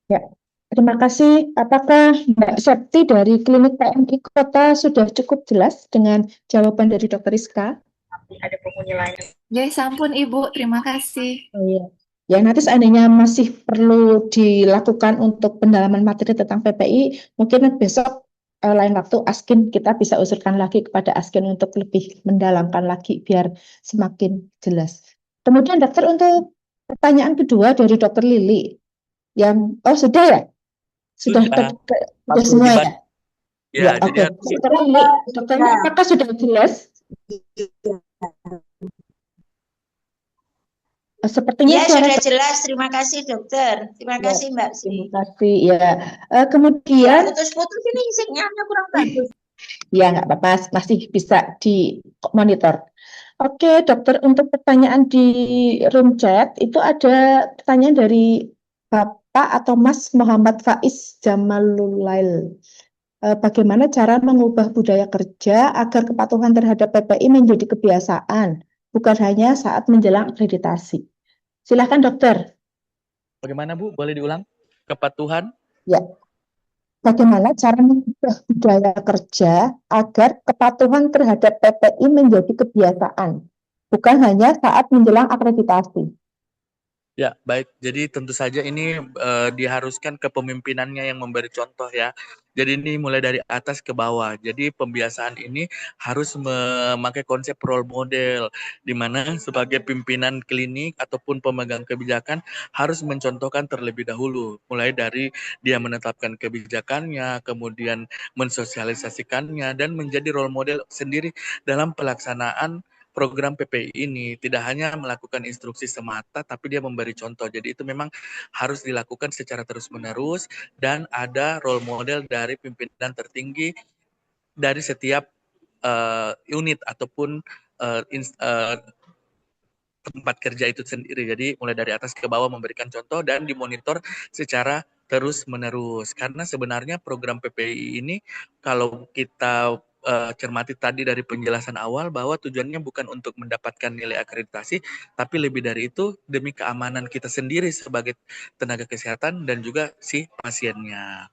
Ya, terima kasih. Apakah Mbak Septi dari Klinik PMI Kota sudah cukup jelas dengan jawaban dari Dokter Rizka? Ada penghuni lain. Ya, sampun Ibu, terima kasih. Oh, iya. Ya, nanti seandainya masih perlu dilakukan untuk pendalaman materi tentang PPI, mungkin besok lain waktu Askin kita bisa usulkan lagi kepada Askin untuk lebih mendalamkan lagi biar semakin jelas. Kemudian dokter, untuk pertanyaan kedua dari Dokter Lili yang sudah ya? Sudah semua ya? Ya, oke. Dokter Lili, dokternya apakah sudah jelas? Sepertinya sudah jelas. Terima kasih dokter. Terima kasih Mbak Sri. Terima kasih ya. Kemudian putus-putus ini sinyalnya kurang bagus. Ya, nggak apa-apa, masih bisa dimonitor. Oke, dokter, untuk pertanyaan di room chat, itu ada pertanyaan dari Bapak atau Mas Muhammad Faiz Jamalulail. Bagaimana cara mengubah budaya kerja agar kepatuhan terhadap PPI menjadi kebiasaan, bukan hanya saat menjelang akreditasi? Silakan, dokter. Bagaimana Bu? Boleh diulang? Kepatuhan? Ya, bagaimana cara mengubah budaya kerja agar kepatuhan terhadap PPI menjadi kebiasaan, bukan hanya saat menjelang akreditasi? Ya, baik. Jadi tentu saja ini diharuskan kepemimpinannya yang memberi contoh ya. Jadi ini mulai dari atas ke bawah. Jadi pembiasaan ini harus memakai konsep role model, di mana sebagai pimpinan klinik ataupun pemegang kebijakan harus mencontohkan terlebih dahulu. Mulai dari dia menetapkan kebijakannya, kemudian mensosialisasikannya, dan menjadi role model sendiri dalam pelaksanaan program PPI ini. Tidak hanya melakukan instruksi semata, tapi dia memberi contoh. Jadi itu memang harus dilakukan secara terus-menerus dan ada role model dari pimpinan tertinggi dari setiap unit ataupun tempat kerja itu sendiri. Jadi mulai dari atas ke bawah memberikan contoh dan dimonitor secara terus-menerus. Karena sebenarnya program PPI ini kalau kita cermati tadi dari penjelasan awal bahwa tujuannya bukan untuk mendapatkan nilai akreditasi, tapi lebih dari itu demi keamanan kita sendiri sebagai tenaga kesehatan dan juga si pasiennya.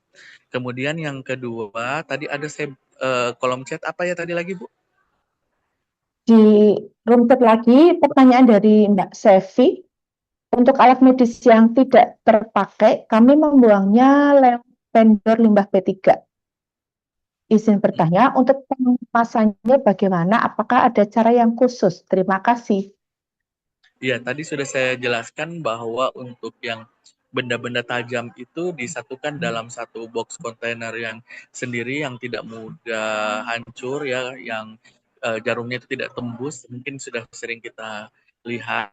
Kemudian yang kedua, tadi ada kolom chat apa ya tadi lagi Bu? Di room chat lagi pertanyaan dari Mbak Sevi. Untuk alat medis yang tidak terpakai, kami membuangnya lewat vendor limbah P3. Izin bertanya, untuk pengemasannya bagaimana? Apakah ada cara yang khusus? Terima kasih. Iya, tadi sudah saya jelaskan bahwa untuk yang benda-benda tajam itu disatukan dalam satu box kontainer yang sendiri yang tidak mudah hancur ya, yang jarumnya itu tidak tembus. Mungkin sudah sering kita lihat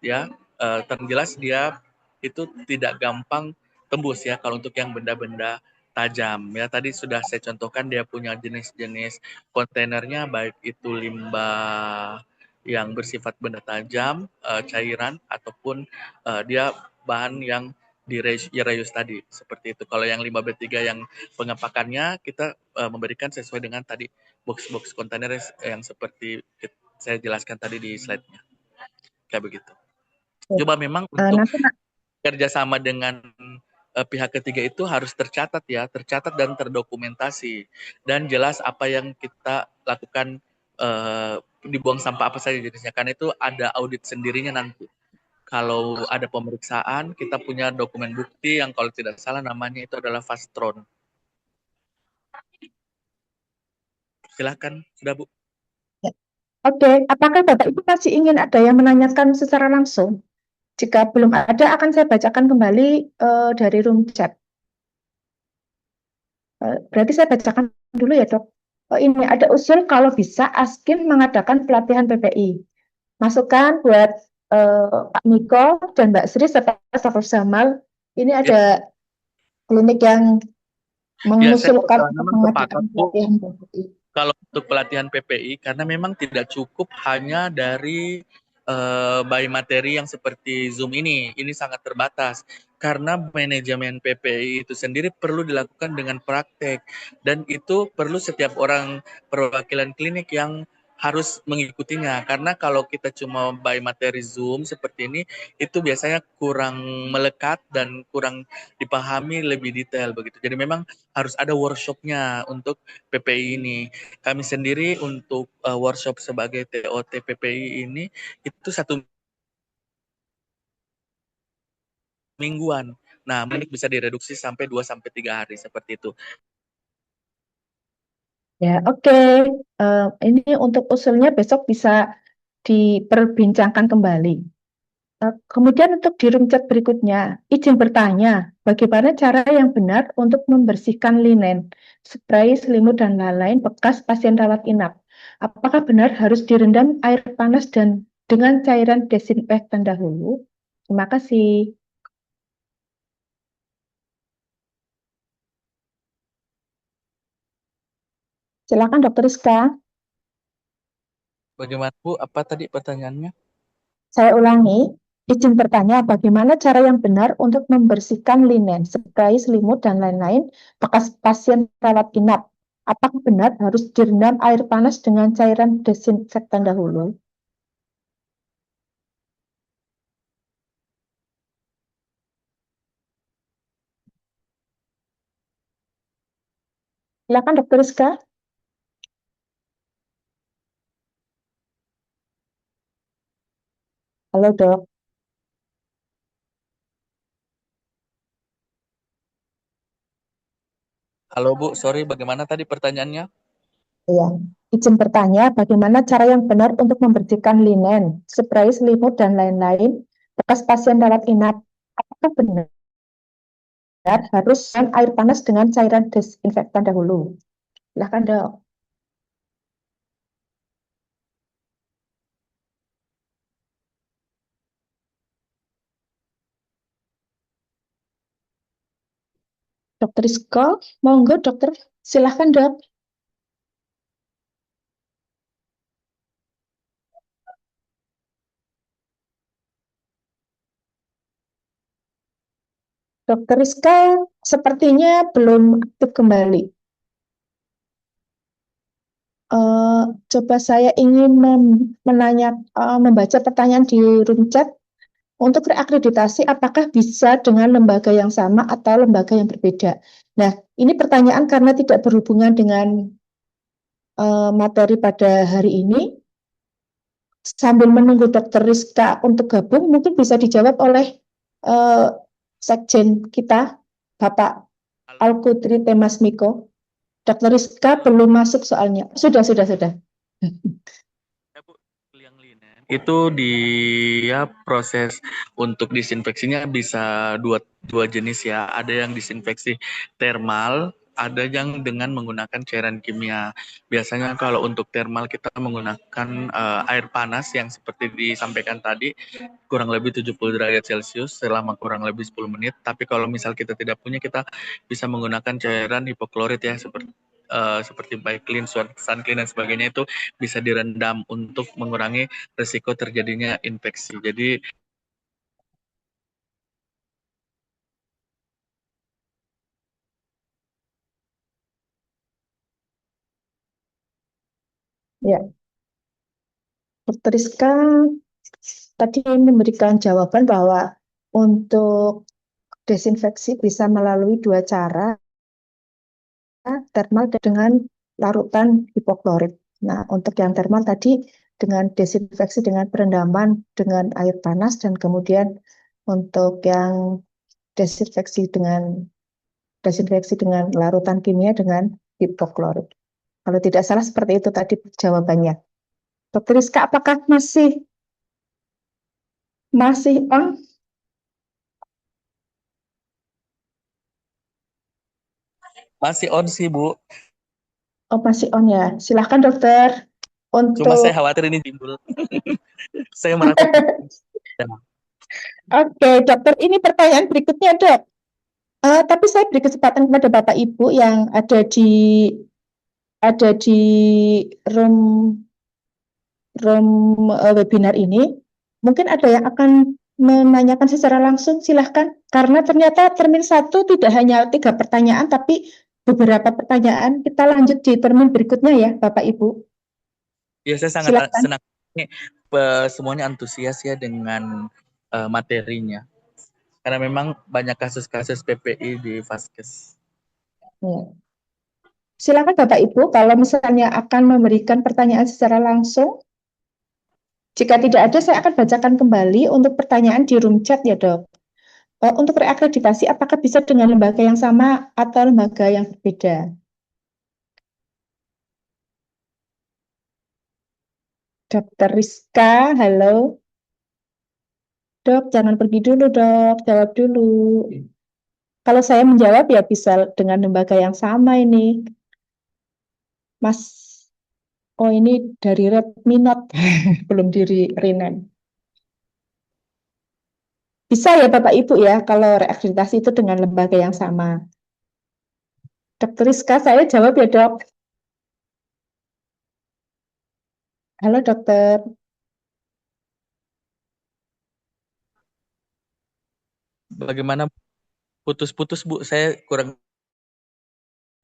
ya, terjelas dia itu tidak gampang tembus ya kalau untuk yang benda-benda tajam ya. Tadi sudah saya contohkan dia punya jenis-jenis kontainernya, baik itu limbah yang bersifat benda tajam, cairan ataupun dia bahan yang direuse tadi seperti itu. Kalau yang limbah B3 yang pengepakannya kita memberikan sesuai dengan tadi box-box kontainer yang seperti saya jelaskan tadi di slide-nya. Kayak begitu. Coba memang untuk kerjasama dengan pihak ketiga itu harus tercatat ya, tercatat dan terdokumentasi dan jelas apa yang kita lakukan, dibuang sampah apa saja jenisnya. Karena itu ada audit sendirinya nanti. Kalau ada pemeriksaan, kita punya dokumen bukti yang kalau tidak salah namanya itu adalah Fastron. Silakan, sudah Bu. Oke, apakah Bapak Ibu masih ingin ada yang menanyakan secara langsung? Jika belum ada, akan saya bacakan kembali dari room chat. Berarti saya bacakan dulu ya, Dok. Ini ada usul kalau bisa Askin mengadakan pelatihan PPI. Masukan buat Pak Niko dan Mbak Sri serta Dr. Zamal. Ini ada klinik yang mengusulkan mengadakan pelatihan PPI. Kalau untuk pelatihan PPI, karena memang tidak cukup hanya dari by materi yang seperti Zoom ini sangat terbatas. Karena manajemen PPI itu sendiri perlu dilakukan dengan praktek. Dan itu perlu setiap orang perwakilan klinik yang harus mengikutinya. Karena kalau kita cuma by materi Zoom seperti ini, itu biasanya kurang melekat dan kurang dipahami lebih detail begitu. Jadi memang harus ada workshopnya untuk PPI ini. Kami sendiri untuk workshop sebagai TOT PPI ini itu 1 mingguan. Nah, mungkin bisa direduksi sampai 2-3 hari seperti itu. Ya, oke. Ini untuk usulnya besok bisa diperbincangkan kembali. Kemudian untuk di room chat berikutnya, izin bertanya, bagaimana cara yang benar untuk membersihkan linen, spray, selimut, dan lain-lain bekas pasien rawat inap? Apakah benar harus direndam air panas dan dengan cairan desinfektan dahulu? Terima kasih. Silakan Dokter Rizka. Bagaimana Bu? Apa tadi pertanyaannya? Saya ulangi, izin bertanya bagaimana cara yang benar untuk membersihkan linen, spray, selimut, dan lain-lain bekas pasien rawat inap. Apakah benar harus direndam air panas dengan cairan desinfektan dahulu? Silakan Dokter Rizka. Halo Dok. Halo Bu, sorry bagaimana tadi pertanyaannya? Iya, izin bertanya bagaimana cara yang benar untuk membersihkan linen, spray, selimut, dan lain-lain bekas pasien rawat inap. Apakah benar harus air panas dengan cairan desinfektan dahulu? Silakan Dok. Dokter Rizko, monggo dokter, silahkan Dok. Dokter Rizka sepertinya belum aktif kembali. Coba saya ingin membaca pertanyaan di room chat. Untuk reakreditasi, apakah bisa dengan lembaga yang sama atau lembaga yang berbeda? Nah, ini pertanyaan karena tidak berhubungan dengan materi pada hari ini. Sambil menunggu Dokter Rizka untuk gabung, mungkin bisa dijawab oleh Sekjen kita, Bapak Alkutri Temas Miko. Dokter Rizka belum masuk soalnya. Sudah. Itu dia proses untuk disinfeksinya bisa dua jenis ya. Ada yang disinfeksi termal, ada yang dengan menggunakan cairan kimia. Biasanya kalau untuk termal kita menggunakan air panas yang seperti disampaikan tadi, kurang lebih 70 derajat Celcius selama kurang lebih 10 menit. Tapi kalau misal kita tidak punya, kita bisa menggunakan cairan hipoklorit ya, seperti Biclean, Sunclean dan sebagainya, itu bisa direndam untuk mengurangi risiko terjadinya infeksi. Jadi Ya, Dokter Rizka tadi memberikan jawaban bahwa untuk desinfeksi bisa melalui dua cara, termal dengan larutan hipoklorit. Nah, untuk yang termal tadi dengan desinfeksi dengan perendaman dengan air panas, dan kemudian untuk yang desinfeksi dengan larutan kimia dengan hipoklorit. Kalau tidak salah seperti itu tadi jawabannya. Dokter Rizka, apakah masih on? masih on sih Bu. Oh, masih on ya. Silahkan dokter. Cuma saya Untuk khawatir ini timbul. Saya merasa. Oke, dokter, ini pertanyaan berikutnya, Dok. Tapi saya beri kesempatan kepada Bapak Ibu yang ada di room webinar ini. Mungkin ada yang akan menanyakan secara langsung, silahkan. Karena ternyata termin 1 tidak hanya 3 pertanyaan, tapi beberapa pertanyaan. Kita lanjut di termin berikutnya ya, Bapak Ibu. Ya, saya sangat senang. Semuanya antusias ya dengan materinya. Karena memang banyak kasus-kasus PPI di Vaskes. Ya. Silakan Bapak Ibu, kalau misalnya akan memberikan pertanyaan secara langsung. Jika tidak ada, saya akan bacakan kembali untuk pertanyaan di room chat ya, Dok. Untuk reakreditasi, apakah bisa dengan lembaga yang sama atau lembaga yang berbeda? Dokter Rizka, halo. Dok, jangan pergi dulu, Dok. Jawab dulu. Kalau saya menjawab ya bisa dengan lembaga yang sama ini. Mas, oh ini dari Redmi Note, belum diri Rinen. Bisa ya Bapak Ibu ya, kalau reakreditasi itu dengan lembaga yang sama. Dokter Rizka, saya jawab ya Dok. Halo dokter. Bagaimana? Putus-putus Bu, saya kurang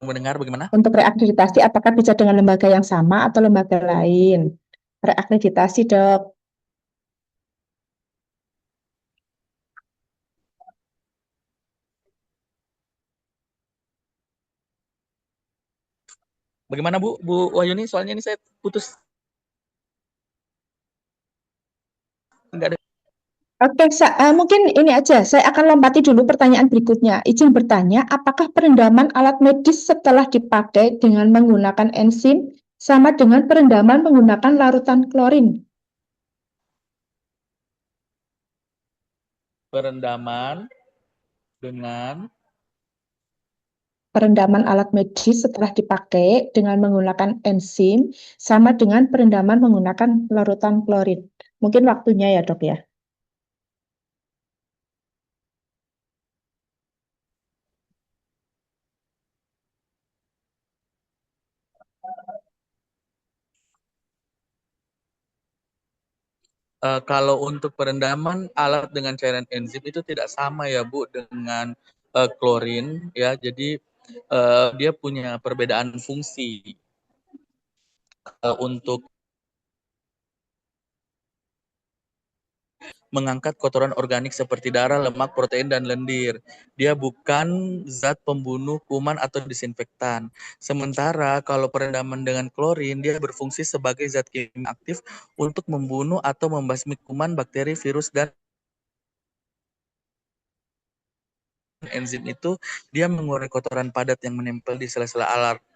mendengar bagaimana? Untuk reakreditasi apakah bisa dengan lembaga yang sama atau lembaga lain? Reakreditasi dok. Bagaimana Bu Wahyuni? Soalnya ini saya putus. Enggak ada. Oke, mungkin ini aja. Saya akan lompati dulu pertanyaan berikutnya. Izin bertanya, apakah perendaman alat medis setelah dipakai dengan menggunakan enzim sama dengan perendaman menggunakan larutan klorin? Perendaman dengan Perendaman alat medis setelah dipakai dengan menggunakan enzim sama dengan perendaman menggunakan larutan klorin. Mungkin waktunya ya dok ya. kalau untuk perendaman alat dengan cairan enzim itu tidak sama ya Bu dengan klorin ya. Jadi dia punya perbedaan fungsi. Untuk mengangkat kotoran organik seperti darah, lemak, protein, dan lendir. Dia bukan zat pembunuh kuman atau disinfektan. Sementara kalau perendaman dengan klorin, dia berfungsi sebagai zat kimia aktif untuk membunuh atau membasmi kuman, bakteri, virus, dan enzim itu dia mengurai kotoran padat yang menempel di sela-sela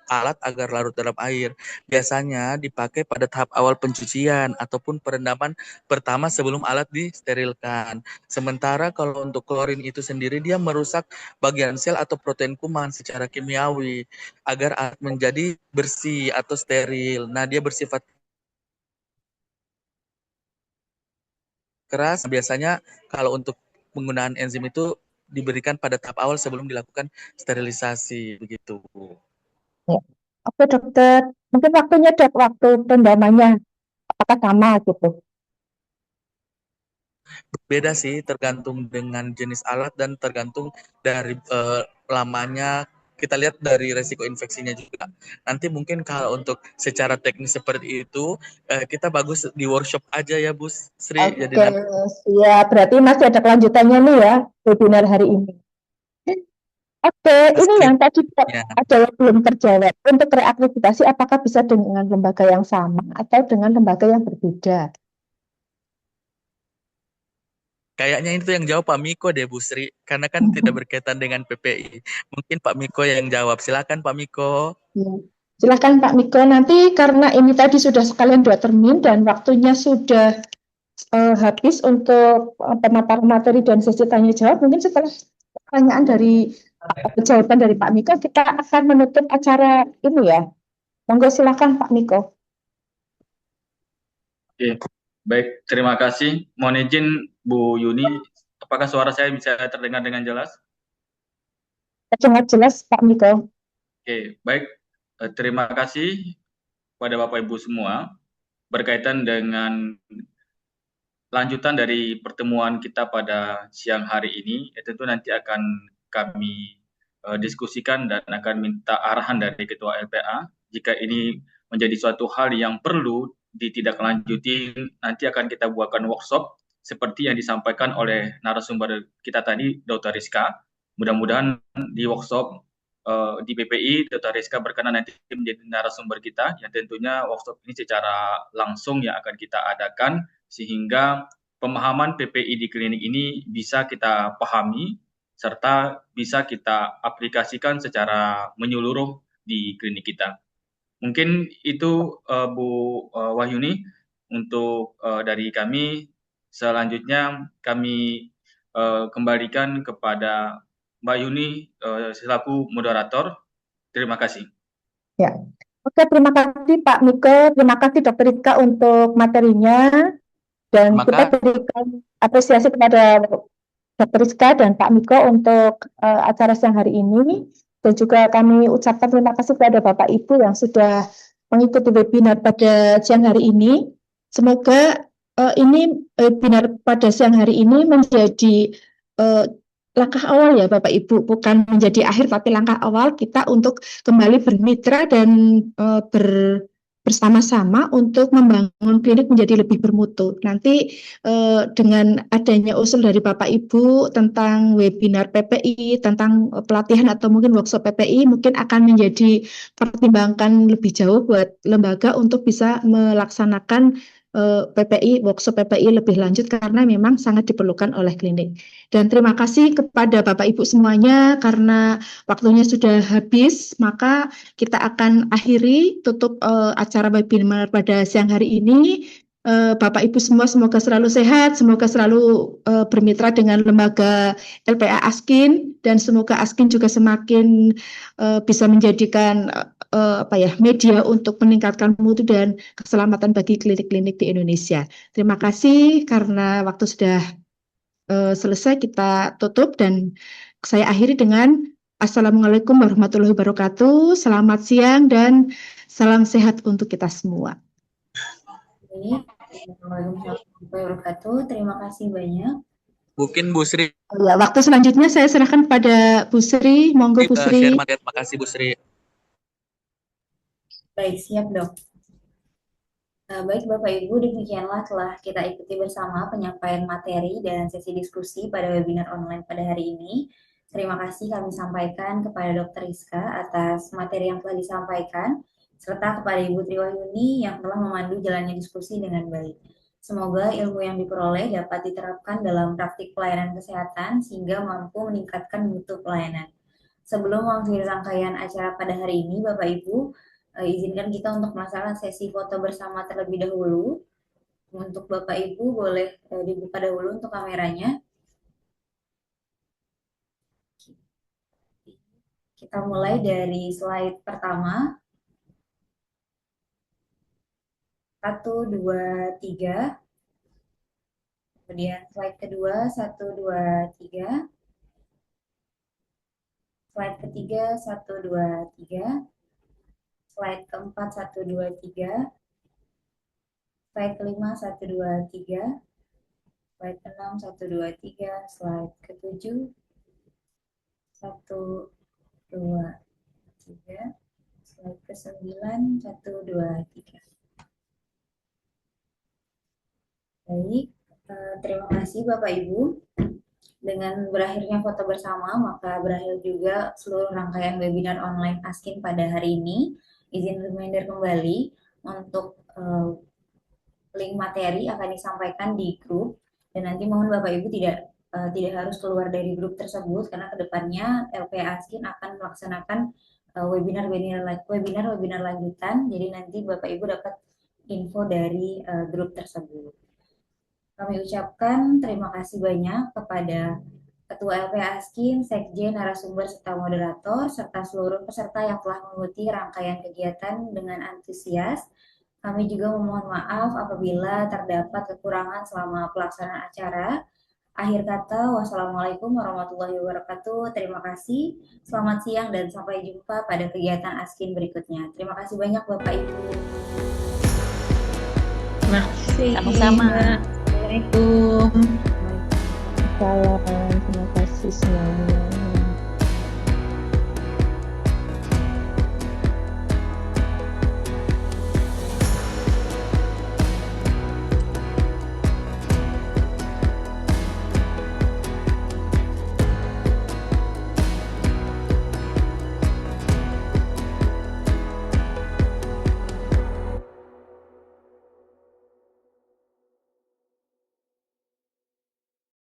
alat agar larut dalam air. Biasanya dipakai pada tahap awal pencucian ataupun perendaman pertama sebelum alat disterilkan. Sementara kalau untuk klorin itu sendiri dia merusak bagian sel atau protein kuman secara kimiawi agar alat menjadi bersih atau steril. Nah, dia bersifat keras. Biasanya kalau untuk penggunaan enzim itu diberikan pada tahap awal sebelum dilakukan sterilisasi begitu. Ya. Oke dokter, mungkin waktunya dok, waktu perendamannya apakah sama gitu? Beda sih, tergantung dengan jenis alat dan tergantung dari lamanya. Kita lihat dari resiko infeksinya juga. Nanti mungkin kalau untuk secara teknis seperti itu, kita bagus di workshop aja ya Bu Sri. Jadi Oke, nanti ya berarti masih ada kelanjutannya nih ya webinar hari ini. Oke, ini yang tadi ada yang belum terjawab. Untuk reakreditasi apakah bisa dengan lembaga yang sama atau dengan lembaga yang berbeda? kayaknya itu yang jawab Pak Miko deh Bu Sri, karena kan tidak berkaitan dengan PPI. Mungkin Pak Miko yang jawab. Silakan Pak Miko. Ya. Silakan Pak Miko. Nanti karena ini tadi sudah sekalian 2 termin dan waktunya sudah habis untuk pemaparan materi dan sesi tanya jawab, mungkin setelah pertanyaan dari jawaban dari Pak Miko kita akan menutup acara ini ya. Monggo silakan Pak Miko. Oke, baik, terima kasih. Mohon izin Bu Yuni, apakah suara saya bisa terdengar dengan jelas? Sangat jelas Pak Miko. Oke, baik. Terima kasih kepada Bapak Ibu semua berkaitan dengan lanjutan dari pertemuan kita pada siang hari ini. Tentu nanti akan kami diskusikan dan akan minta arahan dari Ketua LPA. Jika ini menjadi suatu hal yang perlu ditindaklanjuti, nanti akan kita buatkan workshop seperti yang disampaikan oleh narasumber kita tadi, Dr. Rizka. Mudah-mudahan di workshop di PPI, Dr. Rizka berkenan nanti menjadi narasumber kita, yang tentunya workshop ini secara langsung yang akan kita adakan, sehingga pemahaman PPI di klinik ini bisa kita pahami, serta bisa kita aplikasikan secara menyeluruh di klinik kita. Mungkin itu Bu Wahyuni untuk dari kami. Selanjutnya kami kembalikan kepada Mbak Yuni selaku moderator. Terima kasih. Ya. Oke, terima kasih Pak Miko, terima kasih Dr. Rizka untuk materinya, dan kita berikan apresiasi kepada Dr. Rizka dan Pak Miko untuk acara siang hari ini, dan juga kami ucapkan terima kasih kepada Bapak Ibu yang sudah mengikuti webinar pada siang hari ini. Semoga ini webinar pada siang hari ini menjadi langkah awal ya Bapak Ibu, bukan menjadi akhir tapi langkah awal kita untuk kembali bermitra dan bersama-sama untuk membangun klinik menjadi lebih bermutu. Nanti dengan adanya usul dari Bapak Ibu tentang webinar PPI, tentang pelatihan atau mungkin workshop PPI, mungkin akan menjadi pertimbangkan lebih jauh buat lembaga untuk bisa melaksanakan PPI, workshop PPI lebih lanjut karena memang sangat diperlukan oleh klinik. Dan terima kasih kepada Bapak Ibu semuanya karena waktunya sudah habis, maka kita akan akhiri tutup acara webinar pada siang hari ini. Bapak Ibu semua semoga selalu sehat, semoga selalu bermitra dengan lembaga LPA Askin dan semoga Askin juga semakin bisa menjadikan media untuk meningkatkan mutu dan keselamatan bagi klinik-klinik di Indonesia. Terima kasih karena waktu sudah selesai, kita tutup dan saya akhiri dengan Assalamualaikum warahmatullahi wabarakatuh. Selamat siang dan salam sehat untuk kita semua. Waalaikumsalam warahmatullahi wabarakatuh. Terima kasih banyak. Mungkin Bu Sri. Ya, waktu selanjutnya saya serahkan pada Bu Sri. Monggo Bu Sri. Share materi. Makasih Bu Sri. Baik, siap dok. Baik Bapak Ibu, demikianlah telah kita ikuti bersama penyampaian materi dan sesi diskusi pada webinar online pada hari ini. Terima kasih kami sampaikan kepada Dr. Rizka atas materi yang telah disampaikan, serta kepada Ibu Triwahyuni yang telah memandu jalannya diskusi dengan baik. Semoga ilmu yang diperoleh dapat diterapkan dalam praktik pelayanan kesehatan sehingga mampu meningkatkan mutu pelayanan. Sebelum mengakhiri rangkaian acara pada hari ini, Bapak Ibu, izinkan kita untuk melaksanakan sesi foto bersama terlebih dahulu. Untuk Bapak Ibu boleh dibuka dahulu untuk kameranya. Kita mulai dari slide pertama. 1, 2, 3. Kemudian slide kedua, 1, 2, 3. Slide ketiga, 1, 2, 3. Slide keempat, 1, 2, 3. Slide kelima, 1, 2, 3. Slide keenam, 1, 2, 3. Slide ketujuh, 1, 2, 3. Slide ke-9, 1, 2, 3. Baik, terima kasih Bapak Ibu. Dengan berakhirnya foto bersama, maka berakhir juga seluruh rangkaian webinar online Askin pada hari ini. Izin reminder kembali untuk link materi akan disampaikan di grup dan nanti mohon Bapak Ibu tidak harus keluar dari grup tersebut karena kedepannya LPA Askin akan melaksanakan webinar lanjutan. Jadi nanti Bapak Ibu dapat info dari grup tersebut. Kami ucapkan terima kasih banyak kepada Ketua LPA Askin, Sekjen, narasumber, serta moderator, serta seluruh peserta yang telah mengikuti rangkaian kegiatan dengan antusias. Kami juga memohon maaf apabila terdapat kekurangan selama pelaksanaan acara. Akhir kata, wassalamualaikum warahmatullahi wabarakatuh. Terima kasih, selamat siang, dan sampai jumpa pada kegiatan Askin berikutnya. Terima kasih banyak Bapak Ibu. Terima kasih. Sama-sama. Assalamualaikum. Salam, terima kasih semuanya.